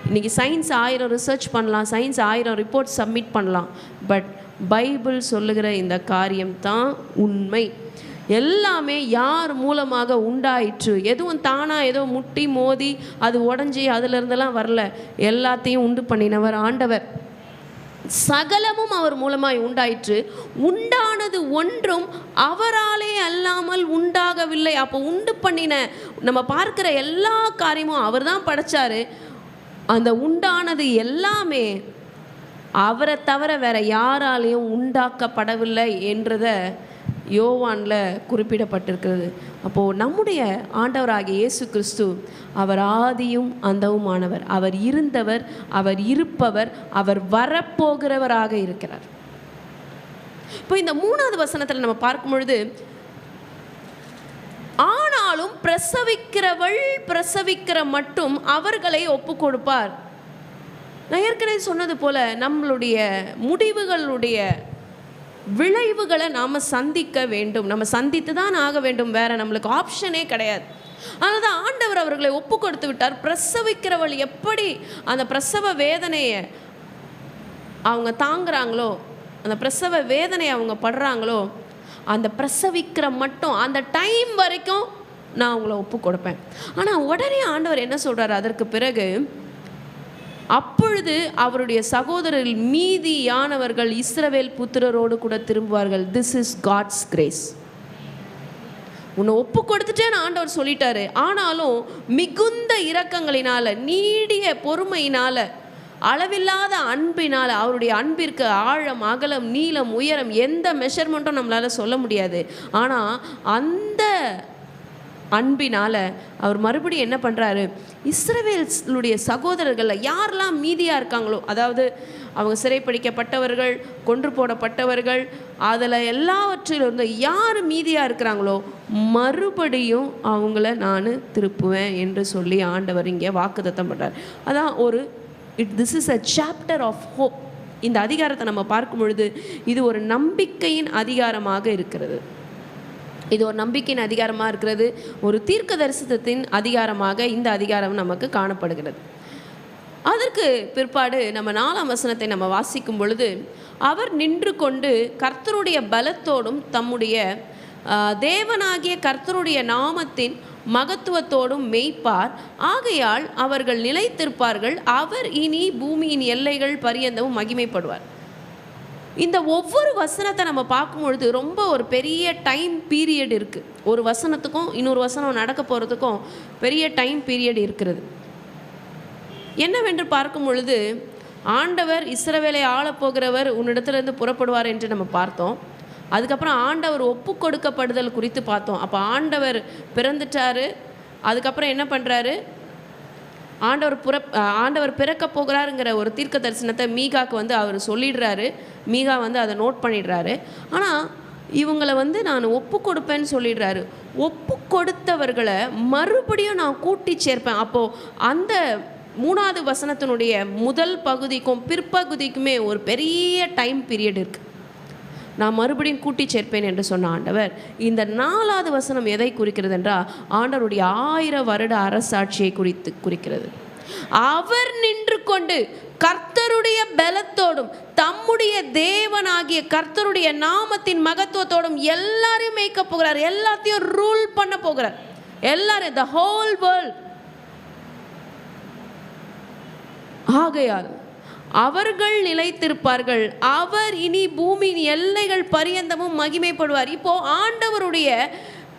இன்றைக்கி சயின்ஸ் 1000 ரிசர்ச் பண்ணலாம், சயின்ஸ் 1000 ரிப்போர்ட் சப்மிட் பண்ணலாம், பட் பைபிள் சொல்லுகிற இந்த காரியம் தான் உண்மை. எல்லாமே யார் மூலமாக உண்டாயிற்று. எதுவும் தானாக ஏதோ முட்டி மோதி அது உடஞ்சி அதிலிருந்தெல்லாம் வரல. எல்லாத்தையும் உண்டு பண்ணினவர் ஆண்டவர். சகலமும் அவர் மூலமாய் உண்டாயிற்று. உண்டானது ஒன்றும் அவராலே அல்லாமல் உண்டாகவில்லை. அப்போ உண்டு பண்ணின நம்ம பார்க்கிற எல்லா காரியமும் அவர் தான் படைச்சாரு. அந்த உண்டானது எல்லாமே அவரை தவிர வேற யாராலையும் உண்டாக்கப்படவில்லை என்றத யோவானில் குறிப்பிடப்பட்டிருக்கிறது. அப்போது நம்முடைய ஆண்டவராகிய இயேசு கிறிஸ்து அவர் ஆதியும் அந்தவுமானவர், அவர் இருந்தவர், அவர் இருப்பவர், அவர் வரப்போகிறவராக இருக்கிறார். இப்போ இந்த 3வது வசனத்தில் நம்ம பார்க்கும் பொழுது, ஆனாலும் பிரசவிக்கிற மட்டும் அவர்களை ஒப்பு கொடுப்பார். நான் ஏற்கனவே சொன்னது போல நம்மளுடைய முடிவுகளுடைய விளைவுகளை நாம் சந்திக்க வேண்டும். நம்ம சந்தித்து தான் ஆக வேண்டும், வேற நம்மளுக்கு ஆப்ஷனே கிடையாது. அதனால தான் ஆண்டவர் அவர்களை ஒப்பு கொடுத்து விட்டார். பிரசவிக்கிறவள் எப்படி அந்த பிரசவ வேதனையை அவங்க தாங்குறாங்களோ அந்த பிரசவ வேதனை அவங்க படுறாங்களோ அந்த பிரசவிக்கிற மட்டும் அந்த டைம் வரைக்கும் நான் அவங்கள ஒப்பு கொடுப்பேன். ஆனால் உடனே ஆண்டவர் என்ன சொல்கிறார் அதற்கு பிறகு, அப்பொழுது அவருடைய சகோதரர்கள் மீதியானவர்கள் இஸ்ரவேல் புத்திரரோடு கூட திரும்புவார்கள். This is God's grace. உன்னை ஒப்பு கொடுத்துட்டேன்னு ஆண்டவர் சொல்லிட்டாரு. ஆனாலும் மிகுந்த இரக்கங்களினால, நீடிய பொறுமையினால, அளவில்லாத அன்பினால், அவருடைய அன்பிற்கு ஆழம், அகலம், நீளம், உயரம் எந்த மெஷர்மெண்ட்டும் நம்மளால் சொல்ல முடியாது. ஆனால் அந்த அன்பினால் அவர் மறுபடியும் என்ன பண்ணுறாரு, இஸ்ரவேலுடைய சகோதரர்களில் யாரெல்லாம் மீதியாக இருக்காங்களோ, அதாவது அவங்க சிறைப்பிடிக்கப்பட்டவர்கள், கொன்று போடப்பட்டவர்கள், அதில் எல்லாவற்றிலிருந்து யார் மீதியாக இருக்கிறாங்களோ மறுபடியும் அவங்கள நான் திருப்புவேன் என்று சொல்லி ஆண்டவர் இங்கே வாக்குத்தத்தம் பண்ணுறார். அதான் this is a chapter of hope. இந்த அதிகாரத்தை நம்ம பார்க்கும் பொழுது இது ஒரு நம்பிக்கையின் அதிகாரமாக இருக்கிறது. இது ஒரு நம்பிக்கையின் அதிகாரமாக இருக்கிறது. ஒரு தீர்க்க தரிசனத்தின் அதிகாரமாக இந்த அதிகாரம் நமக்கு காணப்படுகிறது. அதற்கு பிற்பாடு நம்ம 4ஆம் வசனத்தை நம்ம வாசிக்கும் பொழுது, அவர் நின்று கொண்டு கர்த்தருடைய பலத்தோடும் தம்முடைய தேவனாகிய கர்த்தருடைய நாமத்தின் மகத்துவத்தோடும் மெய்ப்பார். ஆகையால் அவர்கள் நிலைத்திருப்பார்கள். அவர் இனி பூமியின் எல்லைகள் பரியந்தமும் மகிமைப்படுவார். இந்த ஒவ்வொரு வசனத்தை நம்ம பார்க்கும் பொழுது ரொம்ப ஒரு பெரிய டைம் பீரியட் இருக்குது. ஒரு வசனத்துக்கும் இன்னொரு வசனம் நடக்க போகிறதுக்கும் பெரிய டைம் பீரியட் இருக்கிறது. என்னவென்று பார்க்கும் பொழுது, ஆண்டவர் இஸ்ரவேலை ஆளப்போகிறவர் உன்னிடத்திலிருந்து புறப்படுவார் என்று நம்ம பார்த்தோம். அதுக்கப்புறம் ஆண்டவர் ஒப்பு கொடுக்கப்படுதல் குறித்து பார்த்தோம். அப்போ ஆண்டவர் பிறந்துட்டார். அதுக்கப்புறம் என்ன பண்ணுறாரு, ஆண்டவர் பிறக்க போகிறாருங்கிற ஒரு தீர்க்க தரிசனத்தை மீகாவுக்கு அவர் சொல்லிடுறாரு. மீகா அதை நோட் பண்ணிடுறாரு. ஆனால் இவங்களை நான் ஒப்பு கொடுப்பேன்னு சொல்லிடுறாரு. ஒப்பு கொடுத்தவர்களை மறுபடியும் நான் கூட்டி சேர்ப்பேன். அப்போது அந்த 3வது வசனத்தினுடைய முதல் பகுதிக்கும் பிற்பகுதிக்குமே ஒரு பெரிய டைம் பீரியட் இருக்குது. நான் மறுபடியும் கூட்டி சேர்ப்பேன் என்று சொன்ன ஆண்டவர், இந்த 4வது வசனம் எதை குறிக்கிறது என்றால் ஆண்டவருடைய 1000 வருட அரசாட்சியை குறிக்கிறது. அவர் நின்று கொண்டு கர்த்தருடைய பலத்தோடும் தம்முடைய தேவனாகிய கர்த்தருடைய நாமத்தின் மகத்துவத்தோடும் எல்லாரையும் மேய்க்க போகிறார். எல்லாத்தையும் ரூல் பண்ண போகிறார். எல்லாரும், the whole world. ஆகையால் அவர்கள் நிலைத்திருப்பார்கள். அவர் இனி பூமியின் எல்லைகள் பரியந்தமும் மகிமைப்படுவார். இப்போ ஆண்டவருடைய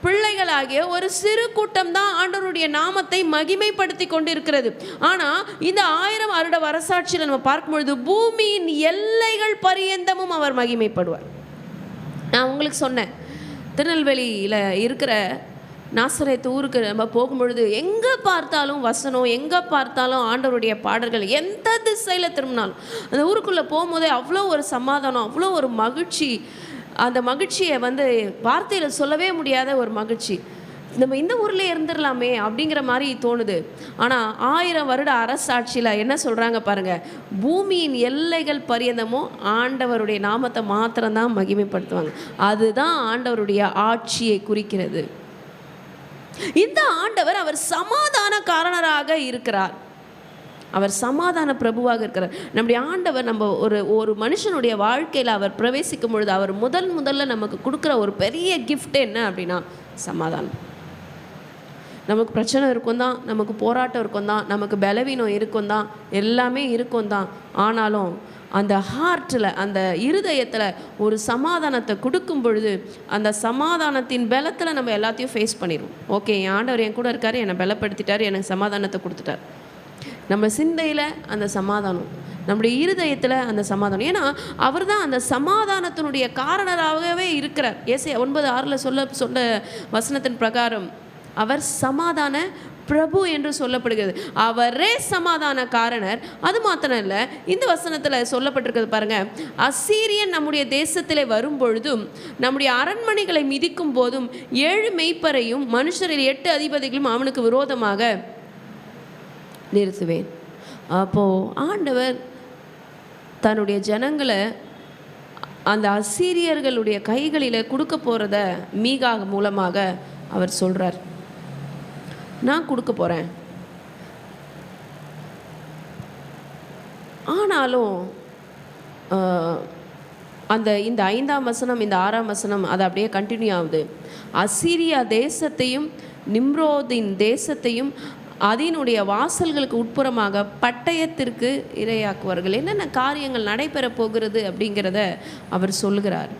பிள்ளைகளாகிய ஒரு சிறு கூட்டம் தான் ஆண்டவருடைய நாமத்தை மகிமைப்படுத்தி கொண்டு இருக்கிறது. ஆனால் இந்த 1000 வருட அரசாட்சியில் நம்ம பார்க்கும்பொழுது பூமியின் எல்லைகள் பரியந்தமும் அவர் மகிமைப்படுவார். நான் உங்களுக்கு சொன்னேன், திருநெல்வேலியில் இருக்கிற நாசரேத்து ஊருக்கு நம்ம போகும்பொழுது எங்கே பார்த்தாலும் வசனம், எங்கே பார்த்தாலும் ஆண்டவருடைய பாடல்கள், எந்த திசையில் திரும்பினாலும் அந்த ஊருக்குள்ளே போகும்போதே அவ்வளோ ஒரு சமாதானம், அவ்வளோ ஒரு மகிழ்ச்சி. அந்த மகிழ்ச்சியை வார்த்தையில் சொல்லவே முடியாத ஒரு மகிழ்ச்சி. நம்ம இந்த ஊரில் இருந்துடலாமே அப்படிங்கிற மாதிரி தோணுது. ஆனால் 1000 வருட அரசாட்சியில் என்ன சொல்கிறாங்க பாருங்கள், பூமியின் எல்லைகள் பரியந்தமும் ஆண்டவருடைய நாமத்தை மாத்திரம்தான் மகிமைப்படுத்துவாங்க. அதுதான் ஆண்டவருடைய ஆட்சியை குறிக்கிறது. இந்த ஆண்டவர் அவர் சமாதான காரணராக இருக்கிறார். அவர் சமாதான பிரபுவாக இருக்கிறார். நம்முடைய ஆண்டவர் நம்ம ஒரு மனுஷனுடைய வாழ்க்கையில் அவர் பிரவேசிக்கும் பொழுது அவர் முதல்ல நமக்கு கொடுக்குற ஒரு பெரிய கிஃப்ட் என்ன அப்படின்னா சமாதானம். நமக்கு பிரச்சனை இருக்கும் தான், நமக்கு போராட்டம் இருக்கும் தான், நமக்கு பலவீனம் இருக்கும் தான், எல்லாமே இருக்கும் தான். ஆனாலும் அந்த ஹார்ட்டில், அந்த இருதயத்தில் ஒரு சமாதானத்தை கொடுக்கும் பொழுது அந்த சமாதானத்தின் பலத்தில் நம்ம எல்லாத்தையும் ஃபேஸ் பண்ணிடுவோம். ஓகே, என் ஆண்டவர் என் கூட இருக்கார், என்னை பலப்படுத்திட்டார், எனக்கு சமாதானத்தை கொடுத்துட்டார். நம்ம சிந்தையில் அந்த சமாதானம், நம்முடைய இருதயத்தில் அந்த சமாதானம். ஏன்னா அவர் தான் அந்த சமாதானத்தினுடைய காரணராகவே இருக்கிறார். ஏசாயா 9:6 சொல்ல வசனத்தின் பிரகாரம் அவர் சமாதான பிரபு என்று சொல்லப்படுகிறது. அவரே சமாதான காரணர். அது மாத்திரம் இல்லை, இந்த வசனத்தில் சொல்லப்பட்டிருக்கிறது பாருங்க, அசீரியன் நம்முடைய தேசத்திலே வரும் பொழுதும் நம்முடைய அரண்மனைகளை மிதிக்கும் போதும் 7 மெய்ப்பரையும் மனுஷரில் 8 அதிபதிகளும் அவனுக்கு விரோதமாக நிறுத்துவேன். அப்போது ஆண்டவர் தன்னுடைய ஜனங்களை அந்த அசீரியர்களுடைய கைகளில் கொடுக்க போகிறத மீகா மூலமாக அவர் சொல்கிறார். நான் கொடுக்க போகிறேன், ஆனாலும் இந்த 5ஆம் வசனம், இந்த 6ஆம் வசனம் அது அப்படியே கண்டினியூ ஆகுது. அசீரியா தேசத்தையும் நிம்ரோதின் தேசத்தையும் அதனுடைய வாசல்களுக்கு உட்புறமாக பட்டயத்திற்கு இரையாக்குவார்கள். என்னென்ன காரியங்கள் நடைபெற போகிறது அப்படிங்கிறத அவர் சொல்லுகிறார்.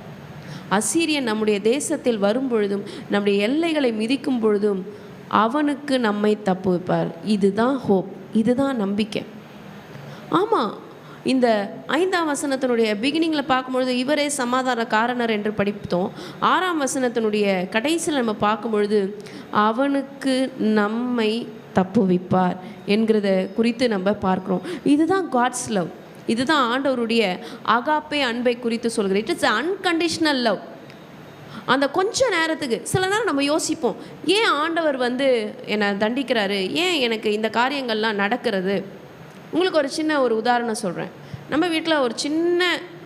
அசீரியன் நம்முடைய தேசத்தில் வரும் பொழுதும் நம்முடைய எல்லைகளை மிதிக்கும் பொழுதும் அவனுக்கு நம்மை தப்புவிப்பார். இதுதான் ஹோப், இதுதான் நம்பிக்கை. ஆமாம், இந்த 5ஆம் வசனத்தினுடைய பிகினிங்கில் பார்க்கும்பொழுது இவரே சமாதான காரணர் என்று படித்தோம். 6ஆம் வசனத்தினுடைய கடைசியில் நம்ம பார்க்கும்பொழுது அவனுக்கு நம்மை தப்புவிப்பார் என்கிறத குறித்து நம்ம பார்க்குறோம். இதுதான் காட்ஸ் லவ். இதுதான் ஆண்டவருடைய அகாப்பே அன்பை குறித்து சொல்கிறேன். It is unconditional love. அந்த கொஞ்ச நேரத்துக்கு சில நேரம் நம்ம யோசிப்போம், ஏன் ஆண்டவர் என்னை தண்டிக்கிறாரு, ஏன் எனக்கு இந்த காரியங்கள்லாம் நடக்கிறது. உங்களுக்கு ஒரு உதாரணம் சொல்கிறேன். நம்ம வீட்டில் ஒரு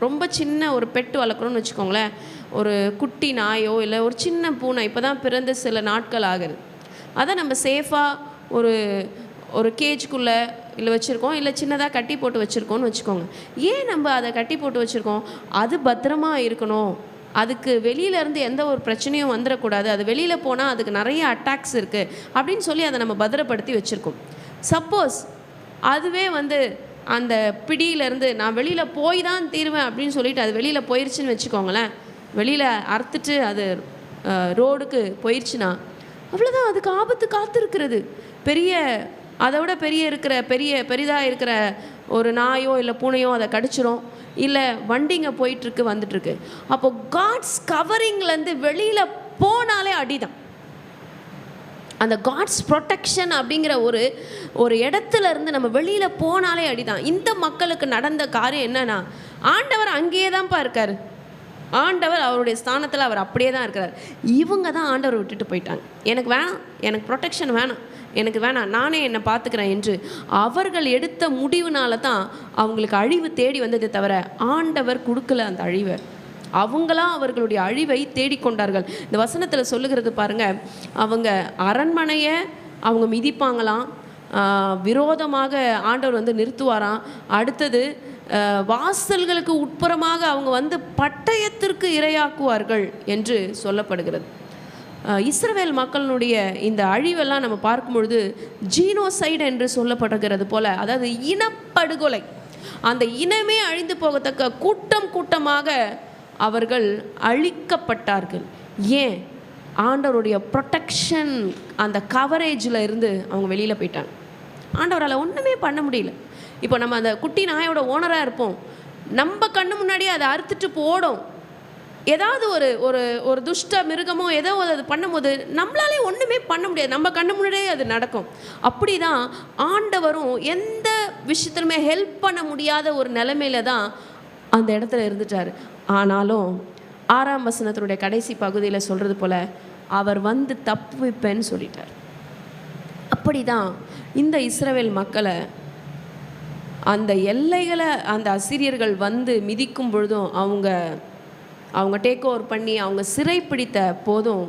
ரொம்ப சின்ன ஒரு பெட்டு வளர்க்குறோன்னு வச்சுக்கோங்களேன். ஒரு குட்டி நாயோ இல்லை ஒரு சின்ன பூனை இப்போ தான் பிறந்து சில நாட்கள் ஆகுது. அதை நம்ம சேஃபாக ஒரு கேஜுக்குள்ளே இல்லை வச்சுருக்கோம், இல்லை சின்னதாக கட்டி போட்டு வச்சுருக்கோன்னு வச்சுக்கோங்க. ஏன் நம்ம அதை கட்டி போட்டு வச்சுருக்கோம்? அது பத்திரமா இருக்கணும், அதுக்கு வெளியிலேருந்து எந்த ஒரு பிரச்சனையும் வந்துடக்கூடாது, அது வெளியில் போனால் அதுக்கு நிறைய அட்டாக்ஸ் இருக்குது அப்படின்னு சொல்லி அதை நம்ம பத்திரப்படுத்தி வச்சுருக்கோம். சப்போஸ் அதுவே அந்த பிடியிலேருந்து நான் வெளியில் போய் தான் தீருவேன் அப்படின்னு சொல்லிட்டு அது வெளியில் போயிடுச்சுன்னு வச்சுக்கோங்களேன். வெளியில் அறுத்துட்டு அது ரோடுக்கு போயிடுச்சுன்னா அவ்வளோதான், அதுக்கு ஆபத்து காத்திருக்கிறது. அதை விட பெரிதாக இருக்கிற ஒரு நாயோ இல்லை பூனையோ அதை கடிச்சிரும், இல்லை வண்டிங்க போயிட்டுருக்கு வந்துட்டுருக்கு. அப்போது காட்ஸ் கவரிங்லேருந்து வெளியில் போனாலே அடிதான். அந்த காட்ஸ் ப்ரொடெக்ஷன் அப்படிங்கிற ஒரு இடத்துல இருந்து நம்ம வெளியில் போனாலே அடிதான். இந்த மக்களுக்கு நடந்த காரியம் என்னன்னா, ஆண்டவர் அங்கேயே தான்ப்பா இருக்கார், ஆண்டவர் அவருடைய ஸ்தானத்தில் அவர் அப்படியே தான் இருக்கிறார். இவங்க தான் ஆண்டவர் விட்டுட்டு போயிட்டாங்க. எனக்கு வேணாம், எனக்கு ப்ரொடெக்ஷன் வேணாம், எனக்கு வேணாம், நானே என்னை பார்த்துக்கிறேன் என்று அவர்கள் எடுத்த முடிவுனால தான் அவங்களுக்கு அழிவு தேடி வந்ததை தவிர ஆண்டவர் கொடுக்கல அந்த அழிவை. அவங்களாம் அவர்களுடைய அழிவை தேடிக்கொண்டார்கள். இந்த வசனத்தில் சொல்லுகிறது பாருங்கள், அவங்க அரண்மனையை அவங்க மிதிப்பாங்களாம், விரோதமாக ஆண்டவர் நிறுத்துவாராம். அடுத்தது வாசல்களுக்கு உட்புறமாக அவங்க பட்டயத்திற்கு இரையாக்குவார்கள் என்று சொல்லப்படுகிறது. இஸ்ரவேல் மக்களுடைய இந்த அழிவெல்லாம் நம்ம பார்க்கும் பொழுது ஜீனோசைடு என்று சொல்லப்படுகிறது போல, அதாவது இனப்படுகொலை, அந்த இனமே அழிந்து போகத்தக்க கூட்டமாக அவர்கள் அழிக்கப்பட்டார்கள். ஏன்? ஆண்டவருடைய ப்ரொடெக்ஷன், அந்த கவரேஜில் இருந்து அவங்க வெளியில் போயிட்டாங்க. ஆண்டவரால் ஒன்றுமே பண்ண முடியல. இப்போ நம்ம அந்த குட்டி நாயோட ஓனராக இருப்போம், நம்ம கண்ணு முன்னாடியே அதை அறுத்துட்டு போடும். ஏதாவது ஒரு துஷ்ட மிருகமோ ஏதோ அது பண்ணும்போது நம்மளாலே ஒன்றுமே பண்ண முடியாது, நம்ம கண்ணு முன்னாடியே அது நடக்கும். அப்படி தான் ஆண்டவரும் எந்த விஷயத்துலையுமே ஹெல்ப் பண்ண முடியாத ஒரு நிலைமையில தான் அந்த இடத்துல இருந்துட்டார். ஆனாலும் 6ஆம் வசனத்தினுடைய கடைசி பகுதியில் சொல்கிறது போல் அவர் தப்புவிப்பேன்னு சொல்லிட்டார். அப்படி தான் இந்த இஸ்ரவேல் மக்களை அந்த எல்லைகளை அந்த அசிரியர்கள் மிதிக்கும் பொழுதும் அவங்க டேக் ஓவர் பண்ணி அவங்க சிறைப்பிடித்த போதும்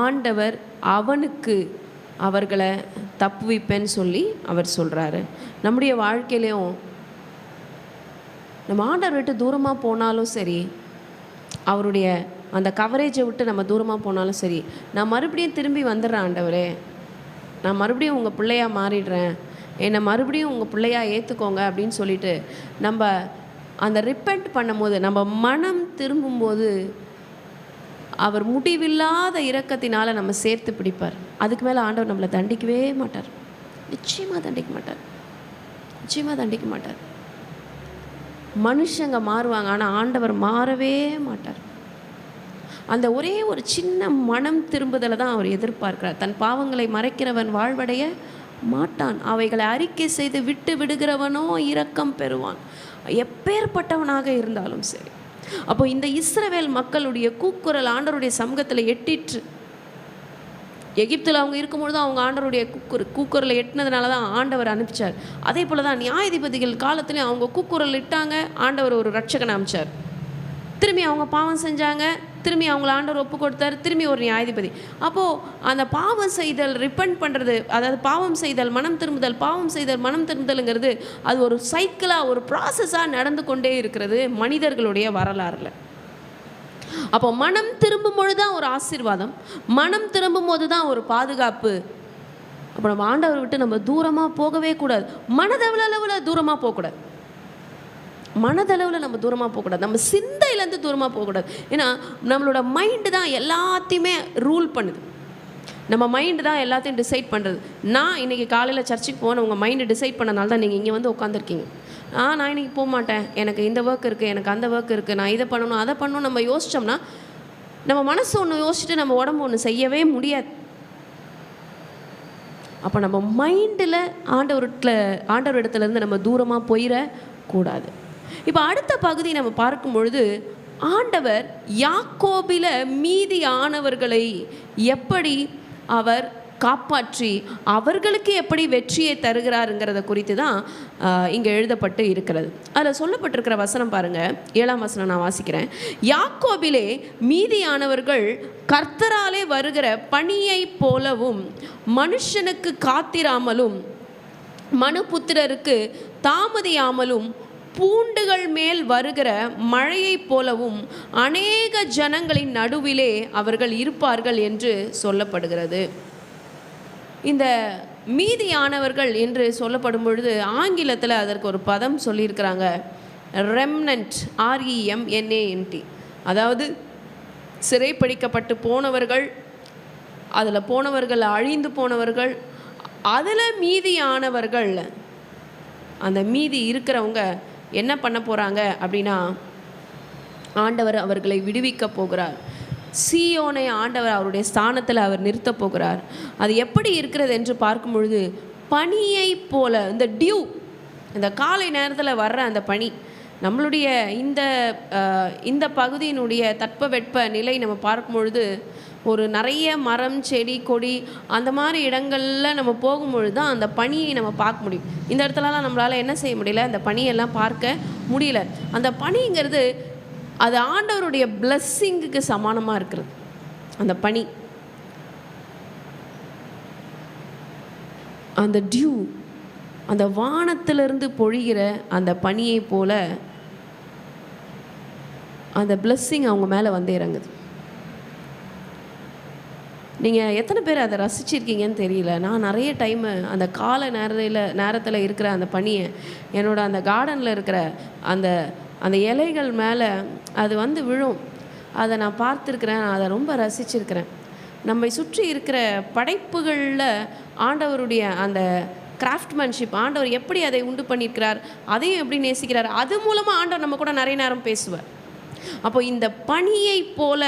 ஆண்டவர் அவர்களை தப்புவிப்பேன்னு சொல்லி அவர் சொல்கிறாரு. நம்முடைய வாழ்க்கையிலையும் நம்ம ஆண்டவர் விட்டு தூரமாக போனாலும் சரி, அவருடைய அந்த கவரேஜை விட்டு நம்ம தூரமாக போனாலும் சரி, நான் மறுபடியும் திரும்பி வந்துடுறேன் ஆண்டவரே, நான் மறுபடியும் உங்கள் பிள்ளையாக மாறிடுறேன், என்னை மறுபடியும் உங்கள் பிள்ளையாக ஏற்றுக்கோங்க அப்படின்னு சொல்லிட்டு நம்ம அந்த ரிப்பெண்ட் பண்ணும்போது, நம்ம மனம் திரும்பும்போது அவர் முடிவில்லாத இரக்கத்தினால் நம்ம சேர்த்து பிடிப்பார். அதுக்கு மேலே ஆண்டவர் நம்மளை தண்டிக்கவே மாட்டார். நிச்சயமாக தண்டிக்க மாட்டார், நிச்சயமாக தண்டிக்க மாட்டார். மனுஷங்க மாறுவாங்க, ஆனால் ஆண்டவர் மாறவே மாட்டார். அந்த ஒரே ஒரு சின்ன மனம் திரும்புதலை தான் அவர் எதிர்பார்க்கிறார். தன் பாவங்களை மறைக்கிறவன் வாழ்வடைய மாட்டான், அவைகளை அறிக்கை செய்து விட்டு விடுகிறவனோ இரக்கம் பெறுவான், எப்பேற்பட்டவனாக இருந்தாலும் சரி. அப்போ இந்த இஸ்ரவேல் மக்களுடைய கூக்குரல் ஆண்டவருடைய சமூகத்தில் எட்டிற்று. எகிப்தில் அவங்க இருக்கும்பொழுது அவங்க ஆண்டவருடைய கூக்குரலை எட்டினதுனால தான் ஆண்டவர் அனுப்பிச்சார். அதே போல் தான் நியாயாதிபதிகள் காலத்துலேயும் அவங்க கூக்குரல் இட்டாங்க, ஆண்டவர் ஒரு ரட்சகனை அனுப்பிச்சார். திரும்பி அவங்க பாவம் செஞ்சாங்க, திரும்பி அவங்கள ஆண்டவர் ஒப்பு கொடுத்தாரு, திரும்பி ஒரு நியாயாதிபதி. அப்போது அந்த பாவம் செய்தல், ரிப்பன்ட் பண்ணுறது, அதாவது பாவம் செய்தல் மனம் திரும்புதல், பாவம் செய்தல் மனம் திரும்புதல்ங்கிறது அது ஒரு சைக்கிளாக, ஒரு ப்ராசஸாக நடந்து கொண்டே இருக்கிறது மனிதர்களுடைய வரலாறில். அப்போ மனம் திரும்பும் பொழுது தான் ஒரு ஆசீர்வாதம், மனம் திரும்பும் போது தான் ஒரு பாதுகாப்பு. அப்போ நம்ம ஆண்டவரை விட்டு நம்ம தூரமாக போகவே கூடாது, மனதளவில் தூரமாக போகக்கூடாது, மனதளவில் நம்ம தூரமாக போகக்கூடாது, நம்ம சிந்தையிலேருந்து தூரமாக போகக்கூடாது. ஏன்னா நம்மளோட மைண்டு தான் எல்லாத்தையுமே ரூல் பண்ணுது, நம்ம மைண்டு தான் எல்லாத்தையும் டிசைட் பண்ணுறது. நான் இன்றைக்கி காலையில் சர்ச்சுக்கு போனேன், உங்கள் மைண்டு டிசைட் பண்ணனால தான் நீங்கள் இங்கே வந்து உட்காந்துருக்கீங்க. நான் இன்றைக்கி போக மாட்டேன், எனக்கு இந்த ஒர்க் இருக்குது, எனக்கு அந்த ஒர்க் இருக்குது, நான் இதை பண்ணணும் அதை பண்ணணும் நம்ம யோசித்தோம்னா, நம்ம மனசு ஒன்று யோசிச்சுட்டு நம்ம உடம்பு ஒன்று செய்யவே முடியாது. அப்போ நம்ம மைண்டில் ஆண்டவரிடத்துலேருந்து நம்ம தூரமாக போயிடக்கூடாது. இப்போ அடுத்த பகுதி நம்ம பார்க்கும் பொழுது, ஆண்டவர் யாக்கோபில் மீதியானவர்களை எப்படி அவர் காப்பாற்றி அவர்களுக்கு எப்படி வெற்றியை தருகிறாருங்கிறத குறித்து தான் இங்கே எழுதப்பட்டு இருக்கிறது. அதில் சொல்லப்பட்டிருக்கிற வசனம் பாருங்கள், 7ஆம் வசனம் நான் வாசிக்கிறேன். யாக்கோபிலே மீதியானவர்கள் கர்த்தராலே வருகிற பனியை போலவும் மனுஷனுக்கு காத்திராமலும் மனுபுத்திரருக்கு தாமதியாமலும் பூண்டுகள் மேல் வருகிற மழையை போலவும் அநேக ஜனங்களின் நடுவிலே அவர்கள் இருப்பார்கள் என்று சொல்லப்படுகிறது. இந்த மீதியானவர்கள் என்று சொல்லப்படும் பொழுது ஆங்கிலத்தில் அதற்கு ஒரு பதம் சொல்லியிருக்கிறாங்க, ரெம்னன்ட், REMNANT. அதாவது சிறைப்பிடிக்கப்பட்டு போனவர்கள், அதில் போனவர்கள், அழிந்து போனவர்கள், அதில் மீதியானவர்கள். அந்த மீதி இருக்கிறவங்க என்ன பண்ண போகிறாங்க அப்படின்னா, ஆண்டவர் அவர்களை விடுவிக்க போகிறார். சீயோனை ஆண்டவர் அவருடைய ஸ்தானத்தில் அவர் நிறுத்த போகிறார். அது எப்படி இருக்கிறது என்று பார்க்கும் பொழுது, பனியை போல, இந்த டியூ, இந்த காலை நேரத்தில் வர்ற அந்த பனி, நம்மளுடைய இந்த பகுதியினுடைய தட்பவெட்ப நிலை நம்ம பார்க்கும் பொழுது, ஒரு நிறைய மரம் செடி கொடி அந்த மாதிரி இடங்களில் நம்ம போகும்பொழுது தான் அந்த பனியை நம்ம பார்க்க முடியும். இந்த இடத்துலலாம் நம்மளால் என்ன செய்ய முடியல, அந்த பனியெல்லாம் பார்க்க முடியல. அந்த பனிங்கிறது அது ஆண்டவருடைய பிளஸ்ஸிங்குக்கு சமானமாக இருக்கிறது. அந்த பனி, அந்த டியூ, அந்த வானத்திலிருந்து பொழிகிற அந்த பனியை போல அந்த பிளஸ்ஸிங் அவங்க மேலே வந்து இறங்குது. நீங்கள் எத்தனை பேர் அதை ரசிச்சிருக்கீங்கன்னு தெரியல. நான் நிறைய டைமு அந்த காலை நேரத்தில் இருக்கிற அந்த பனியை என்னோட அந்த கார்டனில் இருக்கிற அந்த இலைகள் மேலே அது வந்து விழும். அதை நான் பார்த்துருக்குறேன், அதை ரொம்ப ரசிச்சிருக்கிறேன். நம்மை சுற்றி இருக்கிற படைப்புகளில் ஆண்டவருடைய அந்த கிராஃப்ட்மேன்ஷிப், ஆண்டவர் எப்படி அதை உண்டு பண்ணியிருக்கிறார், அதையும் எப்படி நேசிக்கிறார், அது மூலமாக ஆண்டவர் நம்ம கூட நிறைய நேரம் பேசுவார். அப்போ இந்த பனியை போல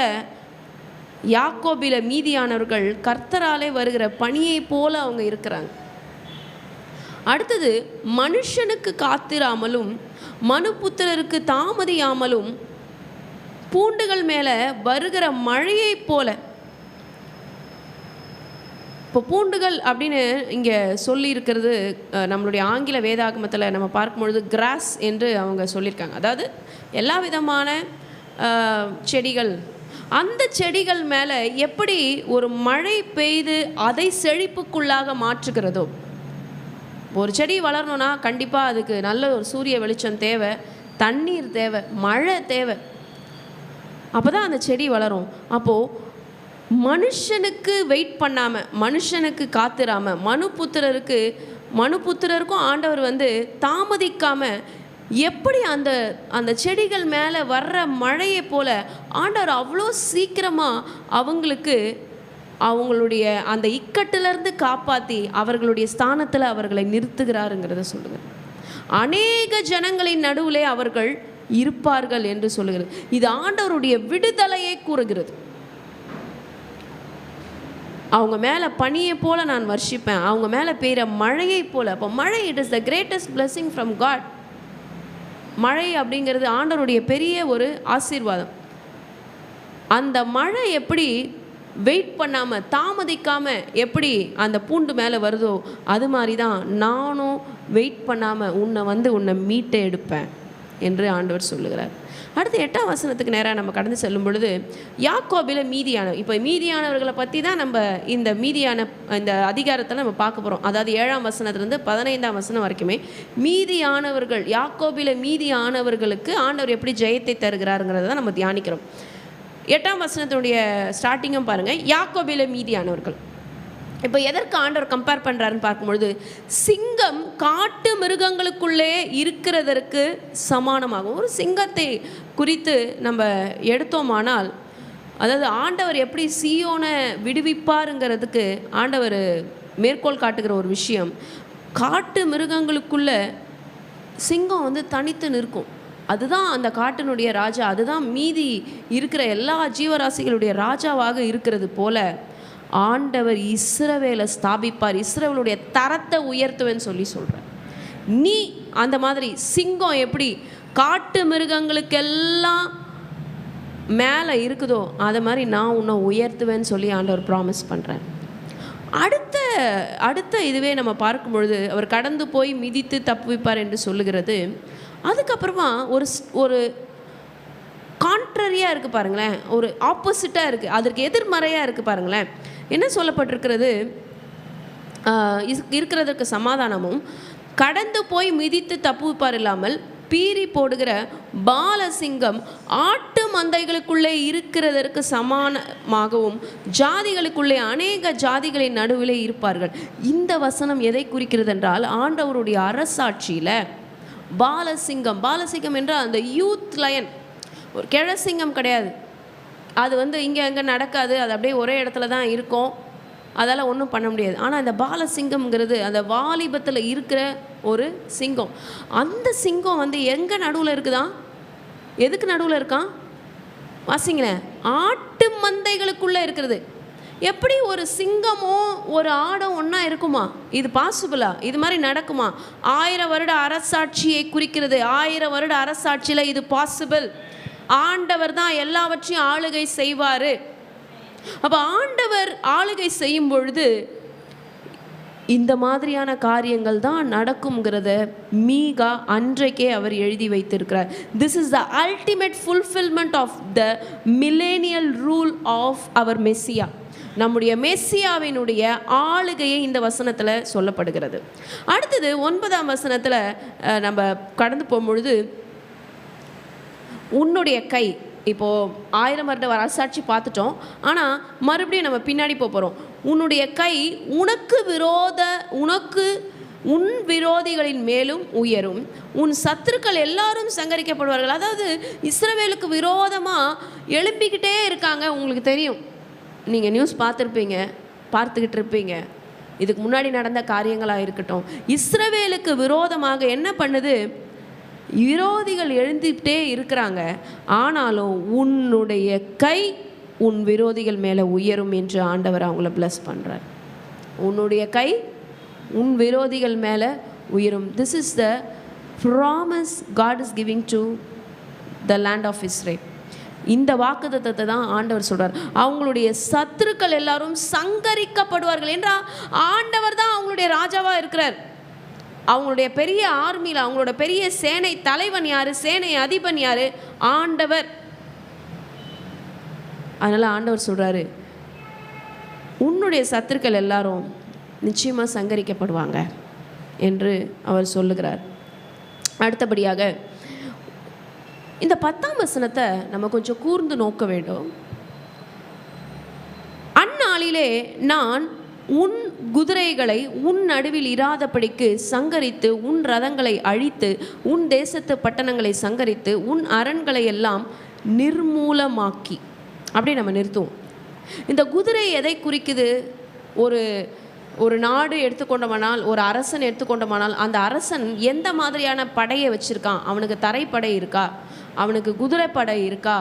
யாக்கோபில மீதியானவர்கள் கர்த்தராலே வருகிற பனியை போல அவங்க இருக்கிறாங்க. அடுத்தது, மனுஷனுக்கு காத்திராமலும் மனுபுத்திரருக்கு தாமதியாமலும் பூண்டுகள் மேலே வருகிற மழையை போல. இப்போ பூண்டுகள் அப்படின்னு இங்கே சொல்லி இருக்கிறது நம்மளுடைய ஆங்கில வேதாகமத்தில் நம்ம பார்க்கும்பொழுது கிராஸ் என்று அவங்க சொல்லியிருக்காங்க. அதாவது எல்லா விதமான செடிகள், அந்த செடிகள் மேலே எப்படி ஒரு மழை பெய்து அதை செழிப்புக்குள்ளாக மாற்றுகிறதோ. ஒரு செடி வளரணும்னா கண்டிப்பாக அதுக்கு நல்ல ஒரு சூரிய வெளிச்சம் தேவை, தண்ணீர் தேவை, மழை தேவை, அப்போ தான் அந்த செடி வளரும். அப்போது மனுஷனுக்கு வெயிட் பண்ணாமல், மனுஷனுக்கு காத்திராமல், மனுபுத்திரருக்கும் ஆண்டவர் வந்து தாமதிக்காமல் எப்படி அந்த செடிகள் மேலே வர்ற மழையை போல ஆண்டவர் அவ்வளோ சீக்கிரமாக அவங்களுக்கு அவங்களுடைய அந்த இக்கட்டிலிருந்து காப்பாற்றி அவர்களுடைய ஸ்தானத்தில் அவர்களை நிறுத்துகிறாருங்கிறத சொல்லுங்கள். அநேக ஜனங்களின் நடுவிலே அவர்கள் இருப்பார்கள் என்று சொல்லுகிறது. இது ஆண்டவருடைய விடுதலையை கூறுகிறது. அவங்க மேலே பனியை போல நான் வர்ஷிப்பேன், அவங்க மேலே பெய்கிற மழையை போல. அப்போ மழை, it is the greatest blessing from God. மழை அப்படிங்கிறது ஆண்டவருடைய பெரிய ஒரு ஆசீர்வாதம். அந்த மழை எப்படி வெயிட் பண்ணாமல் தாமதிக்காமல் எப்படி அந்த பூண்டு மேலே வருதோ, அது மாதிரி தான் நானும் வெயிட் பண்ணாமல் உன்னை மீட்டை எடுப்பேன். என்று ஆண்டவர் சொல்லுகிறார். அடுத்து 8ஆம் வசனத்துக்கு நேராக நம்ம கடந்து செல்லும் பொழுது, யாக்கோபில் மீதியான, இப்போ மீதியானவர்களை பற்றி தான் நம்ம இந்த அதிகாரத்தில் நம்ம பார்க்க போகிறோம். அதாவது 7ஆம் வசனத்துலேருந்து 15ஆம் வசனம் வரைக்குமே மீதியானவர்கள், யாக்கோபில் மீதியானவர்களுக்கு ஆண்டவர் எப்படி ஜெயத்தை தருகிறாருங்கிறத தான் நம்ம தியானிக்கிறோம். 8ஆம் வசனத்தினுடைய ஸ்டார்டிங்கும் பாருங்கள், யாக்கோபில் மீதியானவர்கள். இப்போ எதற்கு ஆண்டவர் கம்பேர் பண்ணுறாருன்னு பார்க்கும்பொழுது, சிங்கம் காட்டு மிருகங்களுக்குள்ளே இருக்கிறதற்கு சமானமாகும். ஒரு சிங்கத்தை குறித்து நம்ம எடுத்தோமானால், அதாவது ஆண்டவர் எப்படி சீயோனை விடுவிப்பாருங்கிறதுக்கு ஆண்டவர் மேற்கோள் காட்டுகிற ஒரு விஷயம், காட்டு மிருகங்களுக்குள்ள சிங்கம் தனித்து நிற்கும். அதுதான் அந்த காட்டினுடைய ராஜா, அதுதான் மீதி இருக்கிற எல்லா ஜீவராசிகளுடைய ராஜாவாக இருக்கிறது போல ஆண்டவர் இஸ்ரவேலை ஸ்தாபிப்பார், இஸ்ரவேலுடைய தரத்தை உயர்த்துவேன்னு சொல்கிறார். நீ அந்த மாதிரி சிங்கம் எப்படி காட்டு மிருகங்களுக்கெல்லாம் மேலே இருக்குதோ அதை மாதிரி நான் உன்னை உயர்த்துவேன்னு சொல்லி ஆண்டவர் ப்ராமிஸ் பண்ணுறேன். அடுத்த இதுவே நம்ம பார்க்கும் பொழுது, அவர் கடந்து போய் மிதித்து தப்புவிப்பார் என்று சொல்லுகிறது. அதுக்கப்புறமா ஒரு கான்ட்ரரியாக இருக்குது பாருங்களேன், ஒரு ஆப்போசிட்டாக இருக்குது, அதற்கு எதிர்மறையாக இருக்குது பாருங்களேன். என்ன சொல்லப்பட்டிருக்கிறது, இருக்கிறதற்கு சமாதானமும் கடந்து போய் மிதித்து தப்புவிப்பார் இல்லாமல் பீறி போடுகிற பாலசிங்கம் ஆட்டு மந்தைகளுக்குள்ளே இருக்கிறதற்கு சமானமாகவும் ஜாதிகளுக்குள்ளே அநேக ஜாதிகளின் நடுவிலே இருப்பார்கள். இந்த வசனம் எதை குறிக்கிறது என்றால், ஆண்டவருடைய அரசாட்சியில் பாலசிங்கம் என்றால் அந்த யூத் லயன், ஒரு கிழசிங்கம் கிடையாது. அது இங்கே அங்கே நடக்காது, அது அப்படியே ஒரே இடத்துல தான் இருக்கும், அதால் ஒன்றும் பண்ண முடியாது. ஆனால் அந்த பாலசிங்கம்ங்கிறது அந்த வாலிபத்தில் இருக்கிற ஒரு சிங்கம். அந்த சிங்கம் எங்கே நடுவில் இருக்குதா? எதுக்கு நடுவில் இருக்கான் வாசிங்களேன்? ஆட்டு மந்தைகளுக்குள்ளே இருக்கிறது. எப்படி ஒரு சிங்கமோ ஒரு ஆடும் ஒன்றா இருக்குமா? இது பாசிபிளா? இது மாதிரி நடக்குமா? 1000 வருட அரசாட்சியை குறிக்கிறது. 1000 வருட அரசாட்சியில் இது பாசிபிள். ஆண்டவர் தான் எல்லாவற்றையும் ஆளுகை செய்வார். அப்போ ஆண்டவர் ஆளுகை செய்யும் பொழுது இந்த மாதிரியான காரியங்கள் தான் நடக்கும்ங்கிறத மீகா அன்றைக்கே அவர் எழுதி வைத்திருக்கிறார். This is the ultimate fulfilment of the millennial rule of our Messiah. நம்முடைய மெஸ்ஸியாவினுடைய ஆளுகையை இந்த வசனத்தில் சொல்லப்படுகிறது. அடுத்தது 9ஆம் வசனத்தில் நம்ம கடந்து போகும்பொழுது, உன்னுடைய கை, இப்போது 1000 வருட அரசாட்சி பார்த்துட்டோம், ஆனால் மறுபடியும் நம்ம பின்னாடி போகிறோம். உன்னுடைய கை உன் விரோதிகளின் மேலும் உயரும், உன் சத்துருக்கள் எல்லாரும் சங்கரிக்கப்படுவார்கள். அதாவது இஸ்ரவேலுக்கு விரோதமாக எழும்பிக்கிட்டே இருக்காங்க. உங்களுக்கு தெரியும், நீங்கள் நியூஸ் பார்த்துக்கிட்டு இருப்பீங்க. இதுக்கு முன்னாடி நடந்த காரியங்களாக இருக்கட்டும், இஸ்ரவேலுக்கு விரோதமாக என்ன பண்ணுது? விரோதிகள் எழுந்துகிட்டே இருக்கிறாங்க. ஆனாலும் உன்னுடைய கை உன் விரோதிகள் மேலே உயரும் என்று ஆண்டவர் அவங்கள பிளஸ் பண்ணுறார். உன்னுடைய கை உன் விரோதிகள் மேலே உயரும். This is the promise God is giving to the land of Israel. இந்த வாக்குத்தத்தத்தை தான் ஆண்டவர் சொல்கிறார். அவங்களுடைய சத்துருக்கள் எல்லாரும் சங்கரிக்கப்படுவார்கள் என்றால் ஆண்டவர் தான் அவங்களுடைய ராஜாவாக இருக்கிறார். அவங்களுடைய பெரிய ஆர்மியில் அவங்களோட பெரிய சேனை தலைவன் யார்? சேனை அதிபன் யார்? ஆண்டவர். அதனால் ஆண்டவர் சொல்கிறாரு, உன்னுடைய சத்துருக்கள் எல்லாரும் நிச்சயமாக சங்கரிக்கப்படுவாங்க என்று அவர் சொல்லுகிறார். அடுத்தபடியாக இந்த 10ஆம் வசனத்தை நம்ம கொஞ்சம் கூர்ந்து நோக்க வேண்டும். அந்நாளிலே நான் உன் குதிரைகளை உன் நடுவில் இராதபடிக்கு சங்கரித்து, உன் ரதங்களை அழித்து, உன் தேசத்து பட்டணங்களை சங்கரித்து, உன் அரண்களை எல்லாம் நிர்மூலமாக்கி. அப்படி நம்ம நிறுத்துவோம். இந்த குதிரை எதை குறிக்குது? ஒரு நாடு எடுத்துக்கொண்டோமானால், ஒரு அரசன் எடுத்துக்கொண்டோமானால், அந்த அரசன் எந்த மாதிரியான படையை வச்சுருக்கான்? அவனுக்கு தரைப்படை இருக்கா? அவனுக்கு குதிரைப்படை இருக்கா?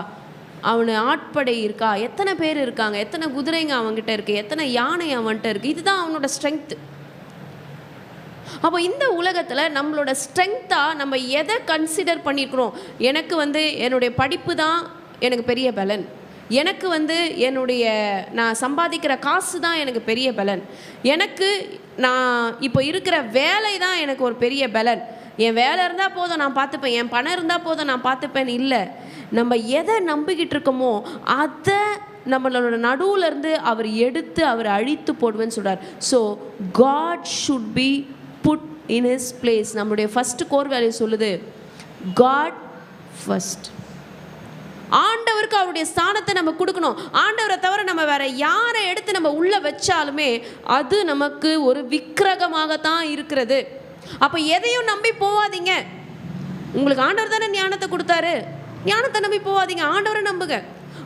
அவனு ஆட்படை இருக்கா? எத்தனை பேர் இருக்காங்க? எத்தனை குதிரைங்க அவன்கிட்ட இருக்குது? எத்தனை யானை அவன்கிட்ட இருக்குது? இதுதான் அவனோட ஸ்ட்ரென்த்து. அப்போ இந்த உலகத்தில் நம்மளோட ஸ்ட்ரென்த்தாக நம்ம எதை கன்சிடர் பண்ணியிருக்கிறோம்? எனக்கு என்னுடைய படிப்பு தான் எனக்கு பெரிய பலன், எனக்கு நான் சம்பாதிக்கிற காசு தான் எனக்கு பெரிய பலன், எனக்கு நான் இப்போ இருக்கிற வேலை தான் எனக்கு ஒரு பெரிய பலன், என் வேலை இருந்தால் போதும் நான் பார்த்துப்பேன், என் பணம் இருந்தால் போதும் நான் பார்த்துப்பேன்னு இல்லை. நம்ம எதை நம்பிக்கிட்டு இருக்கோமோ அதை நம்மளோட நடுவில் இருந்து அவர் எடுத்து அவர் அழித்து போடுவேன்னு சொல்கிறார். So God should be put in his place. நம்மளுடைய ஃபஸ்ட்டு கோர் வேல்யூ சொல்லுது, காட் ஃபஸ்ட். ஆண்டவருக்கு அவருடைய ஸ்தானத்தை நம்ம கொடுக்கணும். ஆண்டவரை தவிர நம்ம வேற யாரை எடுத்து நம்ம உள்ள வச்சாலுமே அது நமக்கு ஒரு விக்கிரகமாகத்தான் இருக்கிறது. அப்போ எதையும் நம்பி போவாதீங்க. உங்களுக்கு ஆண்டவர் தானே ஞானத்தை கொடுத்தாரு, ஞானத்தை நம்பி போவாதீங்க, ஆண்டவரை நம்புங்க.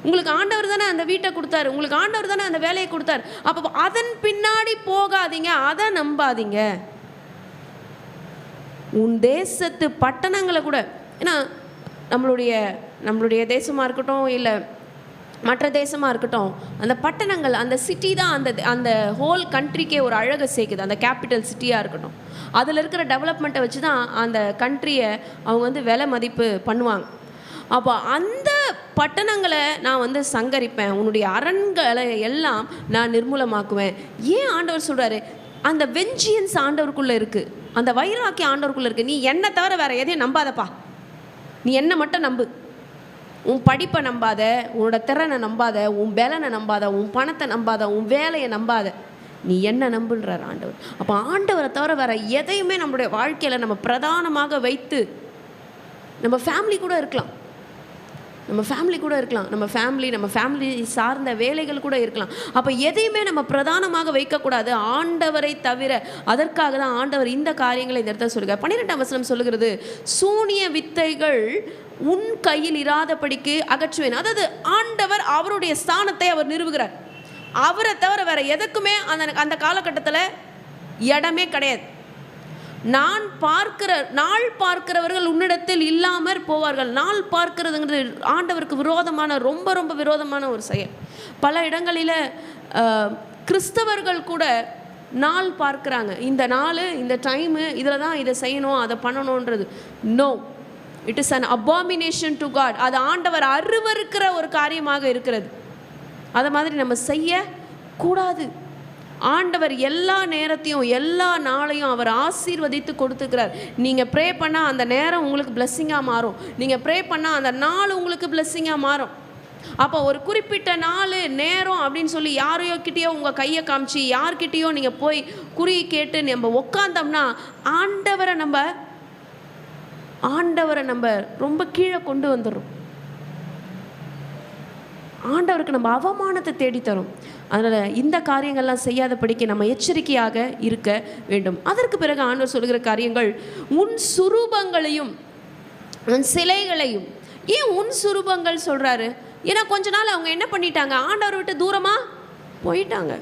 உங்களுக்கு ஆண்டவர் தானே அந்த வீட்டை கொடுத்தாரு, உங்களுக்கு ஆண்டவர் தானே அந்த வேலையை கொடுத்தாரு. அப்போ அதன் பின்னாடி போகாதீங்க, அதை நம்பாதீங்க. உன் தேசத்து பட்டணங்களை கூட, ஏன்னா நம்மளுடைய தேசமாக இருக்கட்டும் இல்லை மற்ற தேசமாக இருக்கட்டும், அந்த பட்டணங்கள், அந்த சிட்டி தான் அந்த ஹோல் கண்ட்ரிக்கே ஒரு அழகை சேர்க்குது. அந்த கேபிட்டல் சிட்டியாக இருக்கட்டும், அதில் இருக்கிற டெவலப்மெண்ட்டை வச்சு தான் அந்த கண்ட்ரியை அவங்க விலை மதிப்பு பண்ணுவாங்க. அப்போ அந்த பட்டணங்களை நான் சங்கரிப்பேன், உன்னுடைய அரண்களை எல்லாம் நான் நிர்மூலமாக்குவேன். ஏன் ஆண்டவர் சொல்கிறாரு? அந்த வெஞ்சியன்ஸ் ஆண்டவருக்குள்ளே இருக்குது, அந்த வைராக்கியம் ஆண்டவருக்குள்ளே இருக்குது. நீ என்னை தவிர வேறு எதையும் நம்பாதப்பா, நீ என்னை மட்டும் நம்பு. உன் படிப்பை நம்பாத, உன்னோட திறனை நம்பாத, உன் பலனை நம்பாத, உன் பணத்தை நம்பாத, உன் வேலையை நம்பாத, நீ என்ன நம்புன்றார் ஆண்டவர். அப்போ ஆண்டவரை தவிர வேறு எதையுமே நம்மளுடைய வாழ்க்கையில் நம்ம பிரதானமாக வைத்து, நம்ம ஃபேமிலி கூட இருக்கலாம், நம்ம ஃபேமிலி சார்ந்த வேலைகள் கூட இருக்கலாம். அப்போ எதையுமே நம்ம பிரதானமாக வைக்கக்கூடாது ஆண்டவரை தவிர. அதற்காக தான் ஆண்டவர் இந்த காரியங்களை இந்த இடத்துல சொல்லுகிறார். 12ஆம் வசனம் சொல்லுகிறது, சூனிய வித்தைகள் உன் கையில் இராதபடிக்கு அகற்றுவேன். அதாவது ஆண்டவர் அவருடைய ஸ்தானத்தை அவர் நிறுவுகிறார். அவரை தவிர வேற எதுக்குமே அந்த காலகட்டத்தில் இடமே கிடையாது. நாள் பார்க்கிறவர்கள் உன்னிடத்தில் இல்லாமற் போவார்கள். நாள் பார்க்கிறதுங்கிறது ஆண்டவருக்கு விரோதமான, ரொம்ப ரொம்ப விரோதமான ஒரு செயல். பல இடங்களில் கிறிஸ்தவர்கள் கூட நாள் பார்க்குறாங்க. இந்த நாள், இந்த டைமு, இதில் தான் இதை செய்யணும், அதை பண்ணணுன்றது. No, it is an abomination to God. அது ஆண்டவர் அருவருக்கிற ஒரு காரியமாக இருக்கிறது. அதை மாதிரி நம்ம செய்யக்கூடாது. ஆண்டவர் எல்லா நேரத்தையும் எல்லா நாளையும் அவர் ஆசீர்வதித்து கொடுத்துக்கிறார். நீங்கள் ப்ரே பண்ணால் அந்த நேரம் உங்களுக்கு பிளெஸ்ஸிங்காக மாறும், நீங்கள் ப்ரே பண்ணால் அந்த நாள் உங்களுக்கு பிளெஸ்ஸிங்காக மாறும். அப்போ ஒரு குறிப்பிட்ட நாள் நேரம் அப்படின்னு சொல்லி யாரையோக்கிட்டேயோ உங்கள் கையை காமிச்சு யார்கிட்டேயோ நீங்கள் போய் குறி கேட்டு நம்ம உக்காந்தோம்னா ஆண்டவரை நம்ம ரொம்ப கீழே கொண்டு வந்துடுறோம். ஆண்டவருக்கு நம்ம அவமானத்தை தேடித்தரும். அதனால் இந்த காரியங்கள்லாம் செய்யாதபடிக்கு நம்ம எச்சரிக்கையாக இருக்க வேண்டும். அதற்கு பிறகு ஆண்டவர் சொல்கிற காரியங்கள், உன் சுரூபங்களையும் உன் சிலைகளையும். ஏன் உன் சுரூபங்கள் சொல்கிறாரு? ஏன்னா கொஞ்ச நாள் அவங்க என்ன பண்ணிட்டாங்க, ஆண்டவர் விட்டு தூரமாக போயிட்டாங்க.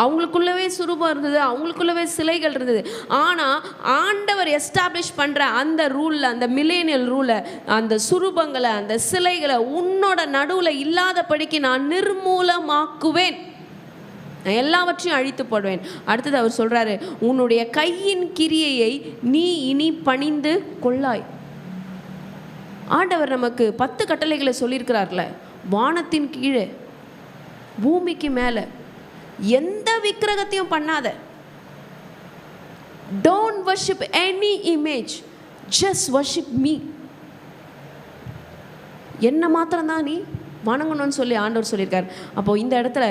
அவங்களுக்குள்ளவே சுரூபம் இருந்தது, அவங்களுக்குள்ளவே சிலைகள் இருந்தது. ஆனால் ஆண்டவர் எஸ்டாப்ளிஷ் பண்ணுற அந்த ரூலில், அந்த மில்லேனியல் ரூலை, அந்த சுரூபங்களை, அந்த சிலைகளை உன்னோட நடுவில் இல்லாதபடிக்கு நான் நிர்மூலமாக்குவேன், நான் எல்லாவற்றையும் அழித்து போடுவேன். அடுத்தது அவர் சொல்கிறாரு, உன்னுடைய கையின் கிரியையை நீ இனி பணிந்து கொள்ளாய். ஆண்டவர் நமக்கு 10 கட்டளைகளை சொல்லியிருக்கிறார்ல. வானத்தின் கீழே பூமிக்கு மேலே எந்த விக்கிரகத்தையும் பண்ணாத. Don't worship any image, just worship me. என்ன மாத்திரம்தான் நீ வணங்கணும்னு சொல்லி ஆண்டவர் சொல்லியிருக்கார். அப்போ இந்த இடத்துல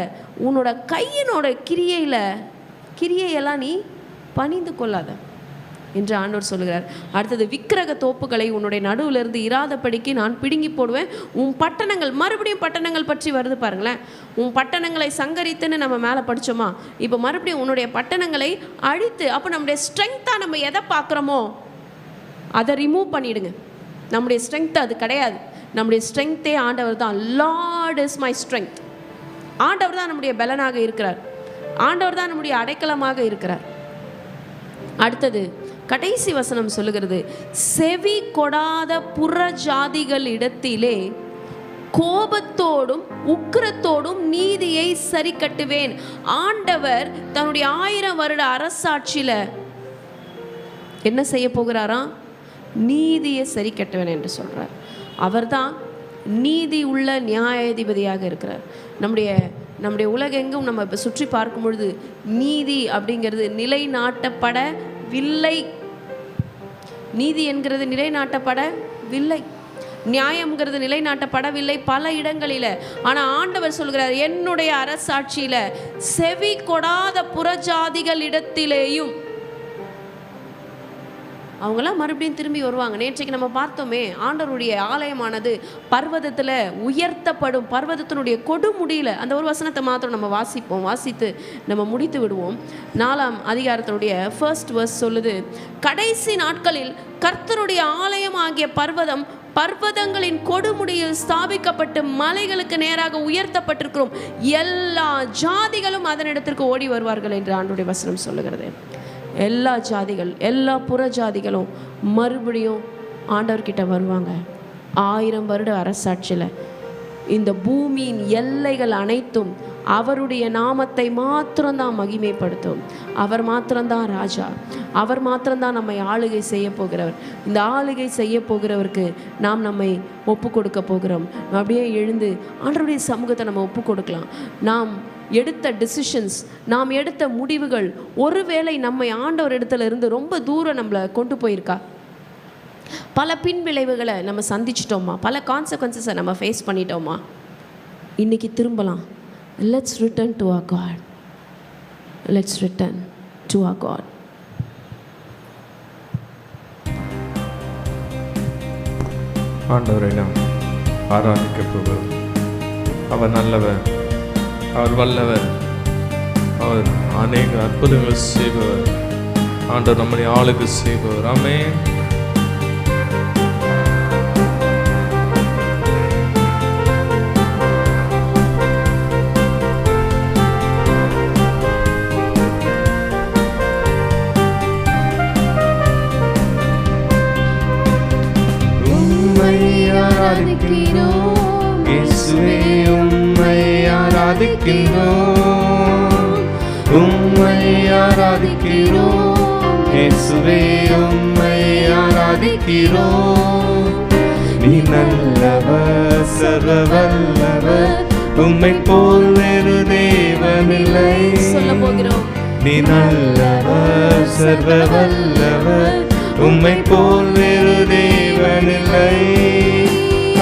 உன்னோட கையினோட கிரியையெல்லாம் நீ பணிந்து கொள்ளாத என்று ஆண்டவர் சொல்லுகிறார். அடுத்தது, விக்கிரக தோப்புகளை உன்னுடைய நடுவிலிருந்து இராதபடிக்கு நான் பிடுங்கி போடுவேன். உன் பட்டணங்கள், மறுபடியும் பட்டணங்கள் பற்றி வருது பாருங்களேன். உன் பட்டணங்களை சங்கரித்துன்னு நம்ம மேலே படித்தோமா, இப்போ மறுபடியும் உன்னுடைய பட்டணங்களை அழித்து. அப்போ நம்முடைய ஸ்ட்ரென்த்தாக நம்ம எதை பார்க்குறோமோ அதை ரிமூவ் பண்ணிவிடுங்க. நம்முடைய ஸ்ட்ரென்த் அது கிடையாது. நம்முடைய ஸ்ட்ரென்த்தே ஆண்டவர் தான். Lord is my strength. ஆண்டவர் தான் நம்முடைய பலனாக இருக்கிறார். ஆண்டவர் தான் நம்முடைய அடைக்கலமாக இருக்கிறார். அடுத்தது கடைசி வசனம் சொல்லுகிறது, செவி கொடாத புற ஜாதிகள் இடத்திலே கோபத்தோடும் உக்கிரத்தோடும் நீதியை சரி கட்டுவேன். ஆண்டவர் தன்னுடைய 1000 வருட அரசாட்சியில் என்ன செய்ய போகிறாராம்? நீதியை சரி கட்டுவேன் என்று சொல்கிறார். அவர்தான் நீதி உள்ள நியாயாதிபதியாக இருக்கிறார். நம்முடைய உலகெங்கும் நம்ம இப்போ சுற்றி பார்க்கும் பொழுது நீதி அப்படிங்கிறது நிலைநாட்டப்படவில்லை நீதி என்கிறது நிலைநாட்டப்படவில்லை, நியாயம்ங்கிறது நிலைநாட்டப்படவில்லை பல இடங்களில். ஆனால் ஆண்டவர் சொல்கிறார், என்னுடைய அரசாட்சியில் செவி கொடாத புறஜாதிகள் இடத்திலேயும் அவங்களாம் மறுபடியும் திரும்பி வருவாங்க. நேற்றைக்கு நம்ம பார்த்தோமே, ஆண்டவருடைய ஆலயமானது பர்வதத்தில் உயர்த்தப்படும். பர்வதத்தினுடைய கொடுமுடியில் அந்த ஒரு வசனத்தை மாத்திரம் நம்ம வாசித்து நம்ம முடித்து விடுவோம். 4ஆம் அதிகாரத்தினுடைய 1st verse சொல்லுது, கடைசி நாட்களில் கர்த்தருடைய ஆலயம் ஆகிய பர்வதம் பர்வதங்களின் கொடுமுடியில் ஸ்தாபிக்கப்பட்டு மலைகளுக்கு நேராக உயர்த்தப்பட்டிருக்கிறோம், எல்லா ஜாதிகளும் அதனிடத்திற்கு ஓடி வருவார்கள் என்று ஆண்டவருடைய வசனம் சொல்லுகிறது. எல்லா ஜாதிகள், எல்லா புற ஜாதிகளும் மறுபடியும் ஆண்டவர்கிட்ட வருவாங்க. 1000 வருட அரசாட்சியில் இந்த பூமியின் எல்லைகள் அனைத்தும் அவருடைய நாமத்தை மாத்திரம்தான் மகிமைப்படுத்தும். அவர் மாத்திரம்தான் ராஜா, அவர் மாத்திரம்தான் நம்மை ஆளுகை செய்ய போகிறவர். இந்த ஆளுகை செய்ய போகிறவருக்கு நாம் நம்மை ஒப்பு கொடுக்க போகிறோம். அப்படியே எழுந்து ஆண்டவருடைய சமூகத்தை நம்ம ஒப்பு கொடுக்கலாம். நாம் எடுத்த டிசிஷன்ஸ், நாம் எடுத்த முடிவுகள் ஒருவேளை நம்மை ஆண்டவர் இடத்துல இருந்து ரொம்ப தூரம் நம்மளை கொண்டு போயிருக்கா? பல பின் விளைவுகளை நம்ம சந்திச்சிட்டோமா? பல கான்சிக்வன்சஸை நம்ம ஃபேஸ் பண்ணிட்டோமா? இன்னைக்கு திரும்பலாம். Let's return to our God. Let's return to our God. ஆண்டவரை நாம் ஆராதிக்க போகிறோம். அவர் நல்லவர், அவர் வல்லவர், அவர் அநேக அற்புதங்கள் செய்பவர். ஆண்டவர் நம்முடைய ஆளுக்கு செய்பவர். ஆமென். இயேசுவே உம்மை ஆராதிக்கிறோம், உம்மை ஆராதிக்கிறோம். இயேசுவே உம்மை ஆராதிக்கிறோம். நீ நல்லவர், சர்வ வல்லவர், உம்மை போல் வேறு தேவனில்லை. சொல்ல போகிறோம். நீ நல்லவர், சர்வ வல்லவர், உம்மை போல் வேறு தேவனில்லை.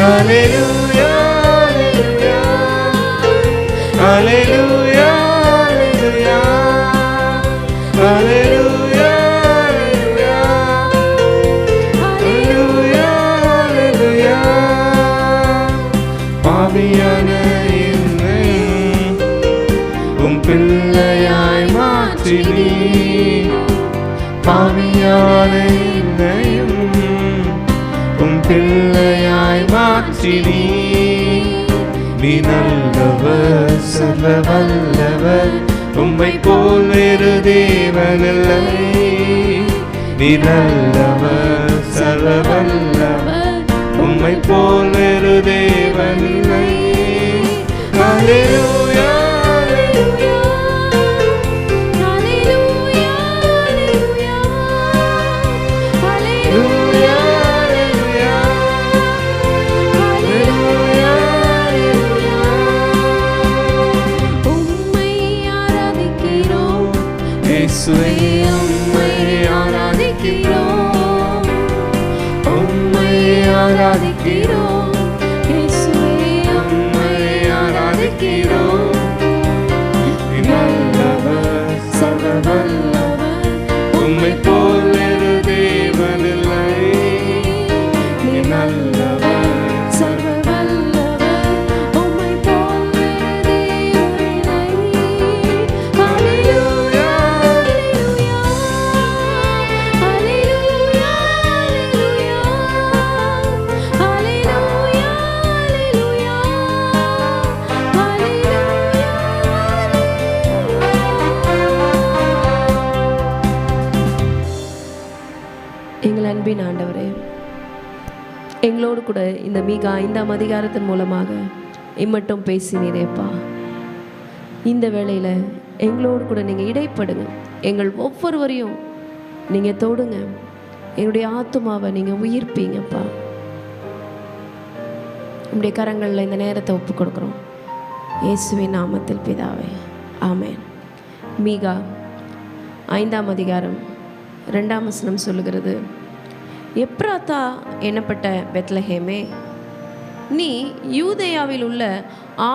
ஹல்லேலூயா, ஹல்லேலூயா, ஹல்லேலூயா, ஹல்லேலூயா, ஹல்லேலூயா, ஹல்லேலூயா. பாவியான என்னை உம் பிள்ளையாய் மாற்றினீ, பாவியான என்னையும் உம் பிள்ளையாய் மாற்றினீ. நீ நல்லவர், சர்வ வல்லவர், உம்மை போல் வேறு தேவனில்லை. நீ நல்லவர், சர்வ வல்லவர், உம்மை போல் வேறு தேவனில்லை. ஹல்லேலூயா, இயேசுவே உம்மை ஆராதிக்கிறோம், உம்மை ஆராதிக்கிறோம். இயேசுவே உம்மை ஆராதிக்கிறோம். நீ நல்லவர், சர்வ வல்லவர், உம்மை போல் வேறு தேவனில்லை. நீ நல்லவர், சர்வ வல்லவர், உம்மை போல் வேறு தேவனில்லை. ஹல்லேலூயா, எங்கள் அன்பின் ஆண்டவரே, எங்களோடு கூட இந்த மீகா 5ஆம் அதிகாரத்தின் மூலமாக இம்மட்டும் பேசினீரேப்பா. இந்த வேளையில் எங்களோடு கூட நீங்கள் இடைப்படுங்க, எங்கள் ஒவ்வொருவரையும் நீங்கள் தொடுங்க, என்னுடைய ஆத்துமாவை நீங்கள் உயிர்ப்பீங்கப்பா. உங்களுடைய கரங்களில் இந்த நேரத்தை ஒப்பு கொடுக்குறோம், இயேசுவின் நாமத்தில் பிதாவே, ஆமென். மீகா 5ஆம் அதிகாரம் 2ஆம் வசனம் சொல்லுகிறது, எப்ராத்தா என்னப்பட்ட பெத்லஹேமே, நீ யூதேயாவில் உள்ள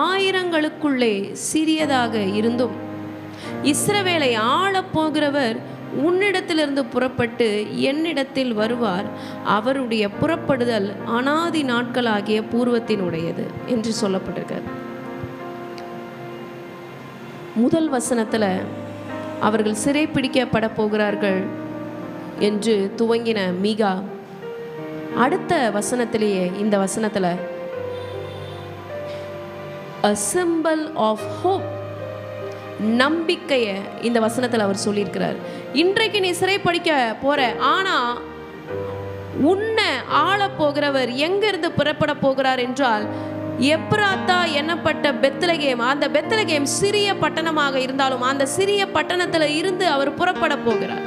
ஆயிரங்களுக்குள்ளே சிறியதாக இருந்தும் இஸ்ரவேலை ஆளப்போகிறவர் உன்னிடத்திலிருந்து புறப்பட்டு என்னிடத்தில் வருவார், அவருடைய புறப்படுதல் அனாதி நாட்களாகிய பூர்வத்தினுடையது என்று சொல்லப்பட்டிருக்கிறது. முதல் வசனத்தில் அவர்கள் சிறைப்பிடிக்கப்பட போகிறார்கள் என்று துவங்கின மீகா, அடுத்த வசனத்திலேயே இந்த வசனத்தில் a symbol of hope, நம்பிக்கையை இந்த வசனத்தில் அவர் சொல்லியிருக்கிறார். இன்றைக்கு நீ சிறைப்பிடிக்க போற, ஆனா உன்னை ஆள போகிறவர் எங்கிருந்து புறப்பட போகிறார் என்றால் எப்ராத்தா என்னப்பட்ட பெத்லகேம். அந்த பெத்லகேம் சிறிய பட்டணமாக இருந்தாலும் அந்த சிறிய பட்டணத்தில் இருந்து அவர் புறப்பட போகிறார்.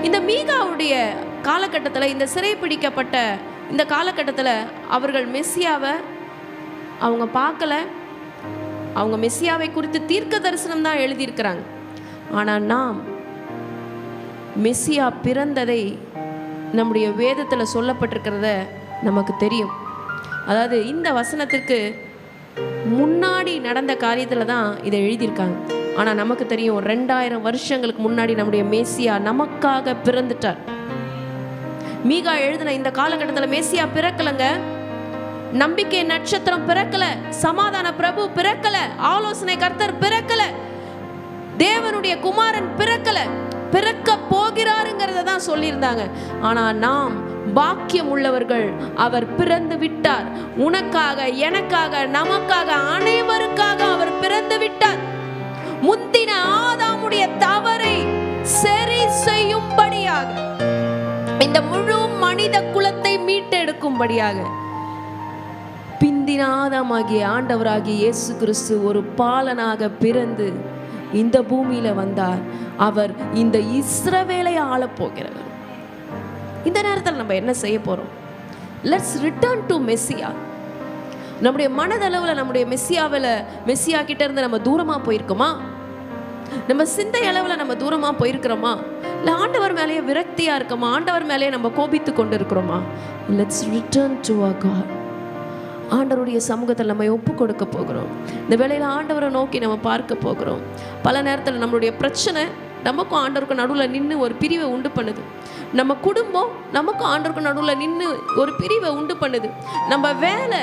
இந்த மீகாவுடைய காலகட்டத்தில், இந்த சிறைப்பிடிக்கப்பட்ட இந்த காலகட்டத்தில் அவர்கள் மெஸ்ஸியாவை அவங்க பார்க்கல. அவங்க மெஸ்ஸியாவை குறித்து தீர்க்க தரிசனம் தான் எழுதியிருக்கிறாங்க. ஆனால் நாம் மெஸ்ஸியா பிறந்ததை நம்முடைய வேதத்தில் சொல்லப்பட்டிருக்கிறத நமக்கு தெரியும். அதாவது இந்த வசனத்திற்கு முன்னாடி நடந்த காரியத்தில் தான் இதை எழுதியிருக்காங்க. ஆனால் நமக்கு தெரியும் 2000 வருஷங்களுக்கு முன்னாடி நம்முடைய மெஸ்ஸியா நமக்காக பிறந்துட்டார். மீகா எழுதின இந்த காலகட்டத்தில் மெஸ்ஸியா பிறக்கலைங்க. நம்பிக்கை நட்சத்திரம் பிறக்கல, சமாதான பிரபு பிறக்கல, ஆலோசனை கர்த்தர் பிறக்கல, தேவனுடைய குமாரன் பிறக்கல, பிறக்க போகிறாருங்கிறத தான் சொல்லியிருந்தாங்க. ஆனா நாம் பாக்கியம் உள்ளவர்கள், அவர் பிறந்து விட்டார். உனக்காக, எனக்காக, நமக்காக, அனைவருக்காக அவர் பிறந்து விட்டார். முந்தின ஆதாமுடைய தவறை சரி செய்யும்படியாக, இந்த முழு மனித குலத்தை மீட்டெடுக்கும்படியாக பிந்தின ஆதாமாகிய ஆண்டவராகிய இயேசு கிறிஸ்து ஒரு பாலனாக பிறந்து இந்த பூமியில வந்தார். அவர் இந்த இஸ்ரவேலை ஆளப் போகிறவர். இந்த நேரத்தில் நம்ம என்ன செய்ய போறோம்? Let's return to Messiah. நம்முடைய மனதளவில் நம்முடைய மெஸ்ஸியா கிட்ட இருந்து நம்ம தூரமா போயிருக்கோமா? நம்ம சிந்தை அளவில் நம்ம தூரமா போயிருக்கிறோமா? இல்லை ஆண்டவர் மேலேயே விரக்தியா இருக்கோமா? ஆண்டவர் மேலேயே நம்ம கோபித்து கொண்டு இருக்கிறோமா? Let's return to our God. ஆண்டவருடைய சமூகத்தில் நம்ம ஒப்பு கொடுக்க போகிறோம். இந்த வேளையில் ஆண்டவரை நோக்கி நம்ம பார்க்க போகிறோம். பல நேரத்தில் நம்மளுடைய பிரச்சனை நமக்கும் ஆண்டவருக்கும் நடுவில் நின்று ஒரு பிரிவை உண்டு பண்ணுது. நம்ம குடும்பம் நமக்கும் ஆண்டவருக்கும் நடுவில் நின்று ஒரு பிரிவை உண்டு பண்ணுது. நம்ம வேலை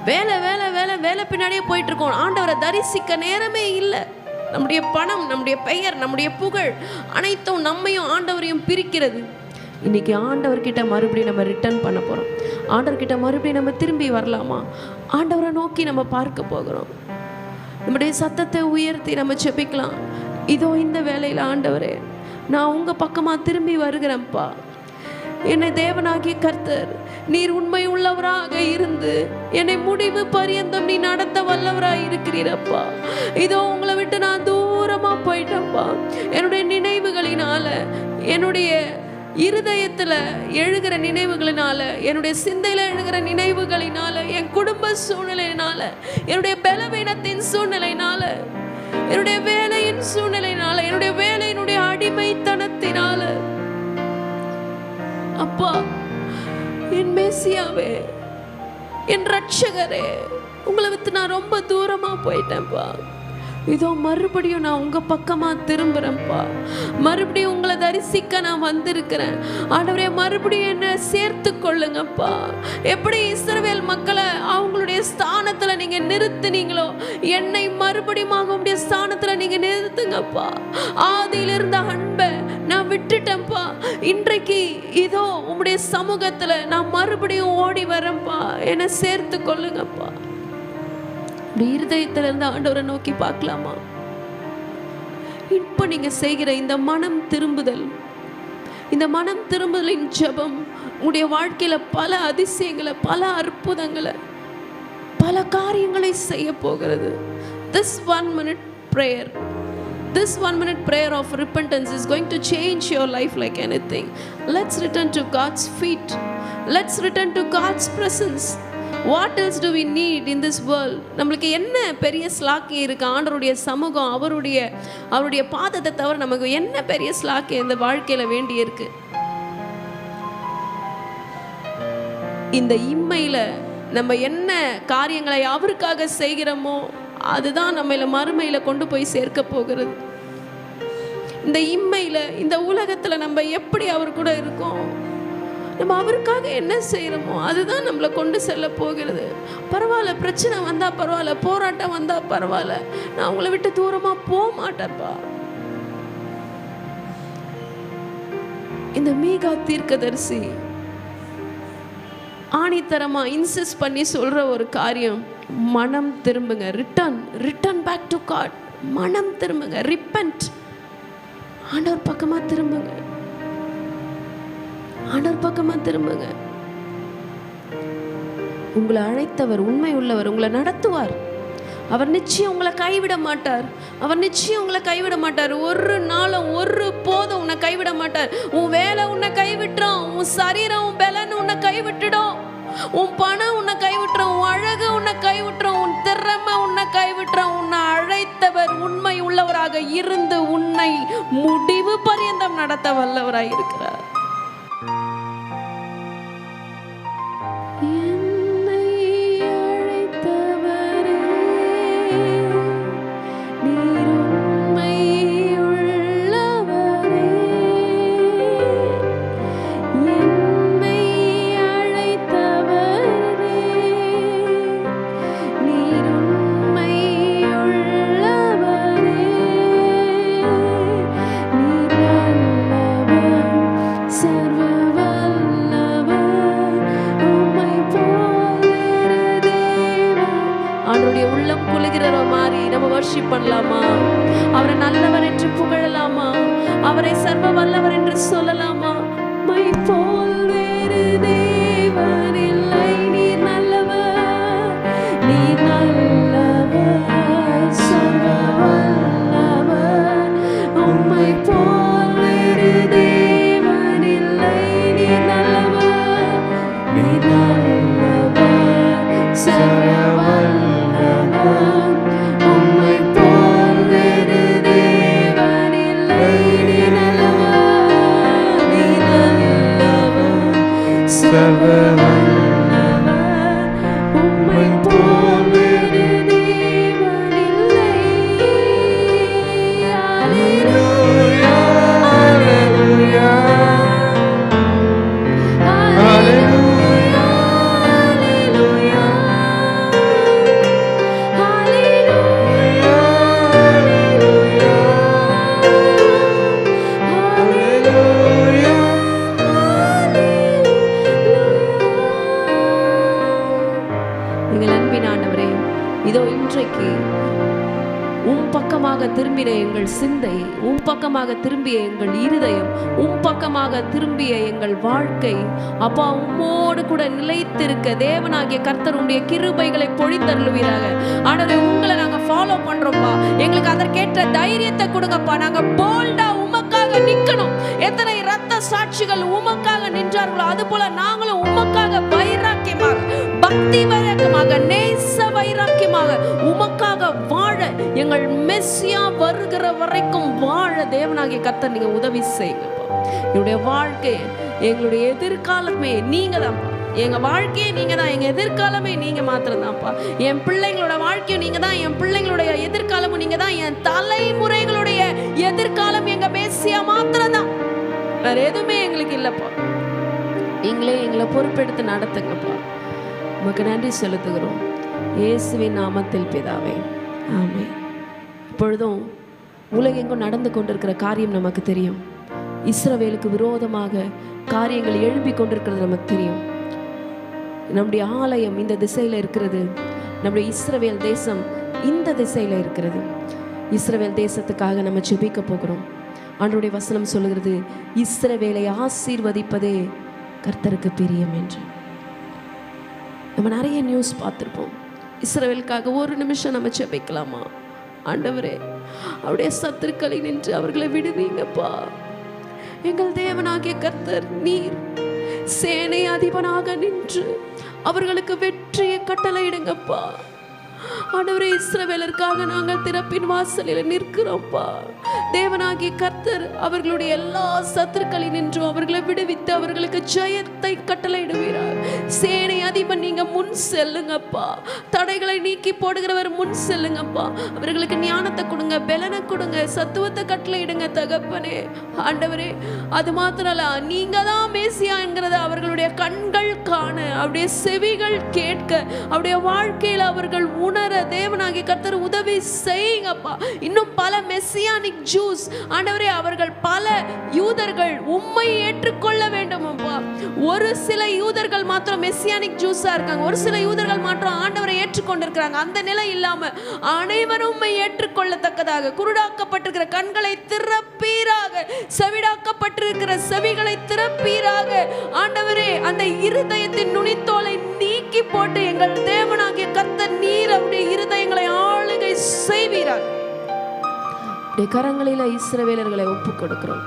வேலை வேலை வேலை வேலை பின்னாடியே போயிட்டு இருக்கோம். ஆண்டவரை தரிசிக்க நேரமே இல்லை. நம்முடைய பணம், நம்முடைய பெயர், நம்முடைய புகழ் அனைத்தும் நம்மையும் ஆண்டவரையும் பிரிக்கிறது. இன்னைக்கு ஆண்டவர்கிட்ட மறுபடியும் நம்ம ரிட்டர்ன் பண்ண போகிறோம். ஆண்டவர்கிட்ட மறுபடியும் நம்ம திரும்பி வரலாமா? ஆண்டவரை நோக்கி நம்ம பார்க்க போகிறோம். நம்முடைய சத்தத்தை உயர்த்தி நம்ம ஜெபிக்கலாம். இதோ இந்த வேளையில் ஆண்டவரே, நான் உங்கள் பக்கமாக திரும்பி வருகிறேன்ப்பா. என்னை தேவனாகிய கர்த்தர் நீர் உண்மை உள்ளவராக இருந்து என்னை முடிவு பரியந்தம் நீ நடத்த வல்லவராக இருக்கிறீரப்பா. இதோ உங்களை விட்டு நான் தூரமாக போயிட்டேன்ப்பா. என்னுடைய நினைவுகளினால, என்னுடைய இருதயத்தில் எழுகிற நினைவுகளினால, என்னுடைய சிந்தையில் எழுகிற நினைவுகளினால, என் குடும்ப சூழ்நிலையினால, என்னுடைய பலவீனத்தின் சூழ்நிலையினால, என்னுடைய வேலையின் சூழ்நிலையினால, என்னுடைய வேலையினுடைய அடிமைத்தனத்தினால, அப்பா என் மெஸ்ஸியாவே, என் ரட்சகரே, உங்களை விட்டு நான் ரொம்ப தூரமா போயிட்டேன்ப்பா. இதோ மறுபடியும் நான் உங்க பக்கமா திரும்புறேன்ப்பா. மறுபடியும் உங்களை தரிசிக்க நான் வந்திருக்கிறேன். ஆண்டவரே, மறுபடியும் என்ன சேர்த்து கொள்ளுங்கப்பா. எப்படி இஸ்ரவேல் மக்களை அவங்களுடைய ஸ்தானத்துல நீங்க நிறுத்துனீங்களோ, என்னை மறுபடியும் அவங்களுடைய ஸ்தானத்துல நீங்க நிறுத்துங்கப்பா. ஆதியில இருந்த அன்பை நான் விட்டுட்டேன்ப்பா. இன்றைக்கு இதோ உங்களுடைய சமூகத்துல நான் மறுபடியும் ஓடி வரேன்ப்பா. என்னை சேர்த்து கொள்ளுங்கப்பா. இருதயத்திலிருந்து ஆண்டவரை நோக்கி பார்க்கலாமா? இப்ப நீங்க செய்கிற இந்த மனம் திரும்புதல், இந்த மனம் திரும்புதலின் ஜெபம் உங்களுடைய வாழ்க்கையில பல அதிசயங்களை, பல அற்புதங்களை, பல காரியங்களை செய்ய போகிறது. This 1 minute prayer, this 1 minute prayer of repentance is going to change your life like anything. Let's return to God's feet. Let's return to God's presence. What else do we need in this world? நம்மளுக்கு என்ன பெரிய ஸ்லாக்கியம் இருக்குது? ஆண்டவருடைய சமூகம், அவருடைய பாதத்தை தவிர நமக்கு என்ன பெரிய ஸ்லாக்கியம் இந்த வாழ்க்கையில் வேண்டி இருக்கு? இந்த இம்மையில் நம்ம என்ன காரியங்களை அவருக்காக செய்கிறோமோ அதுதான் நம்மள மறுமையில் கொண்டு போய் சேர்க்க போகிறது. இந்த இம்மையில், இந்த உலகத்தில் நம்ம எப்படி அவர் கூட இருக்கோம், நம்ம அவருக்காக என்ன செய்கிறோமோ அதுதான் நம்மளை கொண்டு செல்ல போகிறது. பரவாயில்ல, பிரச்சனை வந்தால் பரவாயில்ல, போராட்டம் வந்தால் பரவாயில்ல, நான் உங்களை விட்டு தூரமாக போக மாட்டேன்ப்பா. இந்த மீகா தீர்க்கதரிசி ஆணித்தரமா இன்சிஸ்ட் பண்ணி சொல்ற ஒரு காரியம், மனம் திரும்புங்க. Return back to God. மனம் திரும்புங்க, ரிப்பென்ட். ஆண்டவர் பக்கமா திரும்புங்க, ஆண்டவர் பக்கமா திரும்புங்க. உங்களை அழைத்தவர் உண்மை உள்ளவர், உங்களை நடத்துவார். அவர் நிச்சயம் உங்களை கைவிட மாட்டார். அவர் நிச்சயம் உங்களை கைவிட மாட்டார். ஒரு நாளும் ஒரு போதும் உன்னை கைவிட மாட்டார். உன் வேலை உன்னை கைவிட்டுரும், உன் சரீரம் உன் பலன் உன்னை கைவிட்டுடும், உன் பணம் உன்னை கைவிட்டுரும், உன் அழகு உன்னை கைவிட்டுரும், உன் திறமை உன்னை கைவிட்டுரும். உன்னை அழைத்தவர் உண்மை உள்ளவராக இருந்து உன்னை முடிவு பரியந்தம் நடத்த வல்லவராய் இருக்கிறார். பண்ணலாமா? அவரை நல்லவர் என்று புகழலாமா? அவரை சர்வ வல்லவர் என்று சொல்லலாமா? மை போல் வேறு தேவன் இல்லை, நீ நல்லவர், நீ நல்லவர், சர்வ வல்லவர். உம்மை போல் வேறு தேவன் இல்லை, நீ நல்லவர், நீ நல்லவர், சர்வ வல்லவர். இதோ இன்றைக்கு உம் பக்கமாக திரும்பின எங்கள் சிந்தை, உம் பக்கமாக திரும்பிய எங்கள் இருதயம், உம் பக்கமாக திரும்பிய எங்கள் வாழ்க்கை அப்பா உம்மோடு கூட நிலைத்திருக்க தேவனாகிய கர்த்தர் உம்முடைய கிருபைகளை பொழிந்தருளுவீராக. ஆண்டவரே, உங்களை நாங்க ஃபாலோ பண்றோம்ப்பா. எங்களுக்கு அதற்கேற்ற தைரியத்தை கொடுங்கப்பா. நாங்க போல்டா உமக்காக நிக்கணும். எத்தனை ரத்த சாட்சிகள் உமக்காக நின்றார்களோ அது போல நாங்களும் உமக்காக வைராக்கியமாக, பக்தி வைராக்கியமாக, நேச வைராக்கியமாக உமக்காக வாழ, எங்கள் மெஸ்ஸியா வருகிற வரைக்கும் வாழ தேவனாகிய கர்த்தர் நீங்க உதவி செய்யுங்கப்பா. என்னுடைய வாழ்க்கை, எங்களுடைய எதிர்காலமே நீங்க தான்ப்பா. எங்க வாழ்க்கையே நீங்க தான், எங்க எதிர்காலமே நீங்க மாத்திரம் தான்ப்பா. என் பிள்ளைங்களோட வாழ்க்கையும் நீங்க தான், என் பிள்ளைங்களுடைய எதிர்காலமும் நீங்க தான், என் தலைமுறைகளுடைய எதிர்காலம் எங்க மெஸ்ஸியா மாத்திரம் தான். வேற எதுவுமே எங்களுக்கு இல்லப்பா. நீங்களே எங்களை பொறுப்பெடுத்து நடத்துங்கப்பா. உமக்கு நன்றி செலுத்துகிறோம் இயேசுவின் நாமத்தில் பிதாவே, ஆமென். இப்பொழுதும் உலகெங்கும் நடந்து கொண்டிருக்கிற காரியம் நமக்கு தெரியும். இஸ்ரவேலுக்கு விரோதமாக காரியங்கள் எழும்பி கொண்டிருக்கிறது நமக்கு தெரியும். நம்முடைய ஆலயம் இந்த திசையில் இருக்கிறது, நம்முடைய இஸ்ரவேல் தேசம் இந்த திசையில் இருக்கிறது. இஸ்ரவேல் தேசத்துக்காக நம்ம ஜெபிக்க போகிறோம். ஆண்டவருடைய வசனம் சொல்லுகிறது, இஸ்ரவேலை ஆசீர்வதிப்பதே கர்த்தருக்கு பிரியம் என்று. நம்ம நிறைய நியூஸ் பார்த்துருப்போம். இஸ்ரவேலுக்காக ஒரு நிமிஷம் நம்ம ஜெபிக்கலாமா? ஆண்டவரே, அவருடைய சத்துருக்களை நின்று அவர்களை விடுவீங்கப்பா. எங்கள் தேவனாகிய கர்த்தர், நீர் சேனை அதிபனாக நின்று அவர்களுக்கு வெற்றியை கட்டளையிடுங்கப்பா. ஆண்டவரே, இஸ்ரவேலருக்காக நாங்கள் திறப்பின் வாசலில் நிற்கிறோம்ப்பா. தேவனாகிய கர்த்தர் அவர்களுடைய எல்லா சத்துருக்களில் நின்றும் அவர்களை விடுவித்து அவர்களுக்கு ஜெயத்தை கட்டளையிடுவீரார். சேனை அதிபன் நீங்க முன் செல்லுங்கப்பா. தடைகளை நீக்கி போடுகிறவர் முன் செல்லுங்கப்பா. அவர்களுக்கு ஞானத்தை கொடுங்க, பலனை கொடுங்க, சத்துவத்தை கட்டளையிடுங்க தகப்பனே. ஆண்டவரே, அது மாத்திரல்ல, நீங்க தான் மேசியா என்கிறத அவர்களுடைய கண்கள் காண, அவருடைய செவிகள் கேட்க, அவருடைய வாழ்க்கையில் அவர்கள் உணர தேவனாகிய கர்த்தர் உதவி செய்யுங்கப்பா. இன்னும் பல மெசியானிக் ஜூஸ் ஆண்டவரே, அவர்கள் பல யூதர்கள் உம்மை ஏற்றுக்கொள்ள வேண்டும் அப்பா. ஒரு சில யூதர்கள் மாத்திரம் மெசியானிக் ஜூஸா இருக்காங்க, ஒரு சில யூதர்கள் மாத்திரம் ஆண்டவரை ஏற்றுக்கொண்டிருக்கிறாங்க. அந்த நிலை இல்லாம அனைவரும் உம்மை ஏற்றுக்கொள்ளத்தக்கதாக குருடாக்கப்பட்டிருக்கிற கண்களை திறப்பீராக, செவிடாக்கப்பட்டிருக்கிற செவிகளை திறப்பீராக. ஆண்டவரே, அந்த இருதயத்தின் நுனித்தோலை நீக்கி போட்டு எங்கள் தேவனாகிய கர்த்தர் நீர் அவருடைய இருதயங்களை ஆளுகை செய்வீராக. கரங்களில இஸ்ரவேலர்களை ஒப்புக் கொடுக்கிறோம்.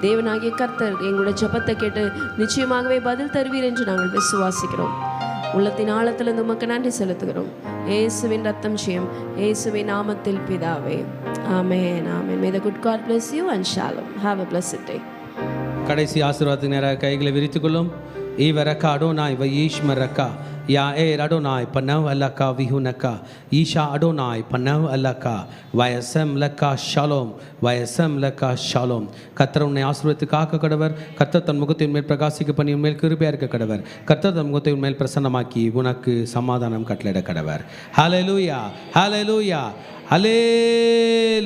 தேவனாகிய கர்த்தர் எங்களுடைய ஜெபத்தை கேட்டு நிச்சயமாகவே பதில் தருவீர் என்று நாங்கள் விசுவாசிக்கிறோம். உள்ளத்தின் ஆழத்திலிருந்து உமக்கு நன்றி செலுத்துகிறோம். இயேசுவின் ரத்தம் ஜெயம், இயேசுவின் நாமத்தில் பிதாவே, ஆமென், ஆமென். May the good God bless you and shalom. Have a blessed day. கடைசி ஆசீர்வாதத்துக்கு நேராக கைகளை விரித்துக்கொள்ளும். ஈவரக்கா அடோனாய் வயீஷ்மரக்கா யா ஏர் அடோனாய் பனவ் அல்லக்கா விஹுனக்கா ஈஷா அடோனாய் பனவ் அல்லக்கா வயசம் லக்கா ஷாலோம் வயசம் லக்கா ஷாலோம். கர்த்தர் உன்னை ஆசீர்வதித்து காக்க கடவர். கர்த்தர் தன் முகத்தின் மேல் பிரகாசிக்க பண்ணி உன்மேல் கிருபையா இருக்க கடவர். கர்த்தர் தன் முகத்தை உன்மேல் பிரசன்னமாக்கி உனக்கு சமாதானம் கட்டளையிட கடவர். ஹல்லேலூயா, ஹல்லேலூயா, ஹல்லேலூயா.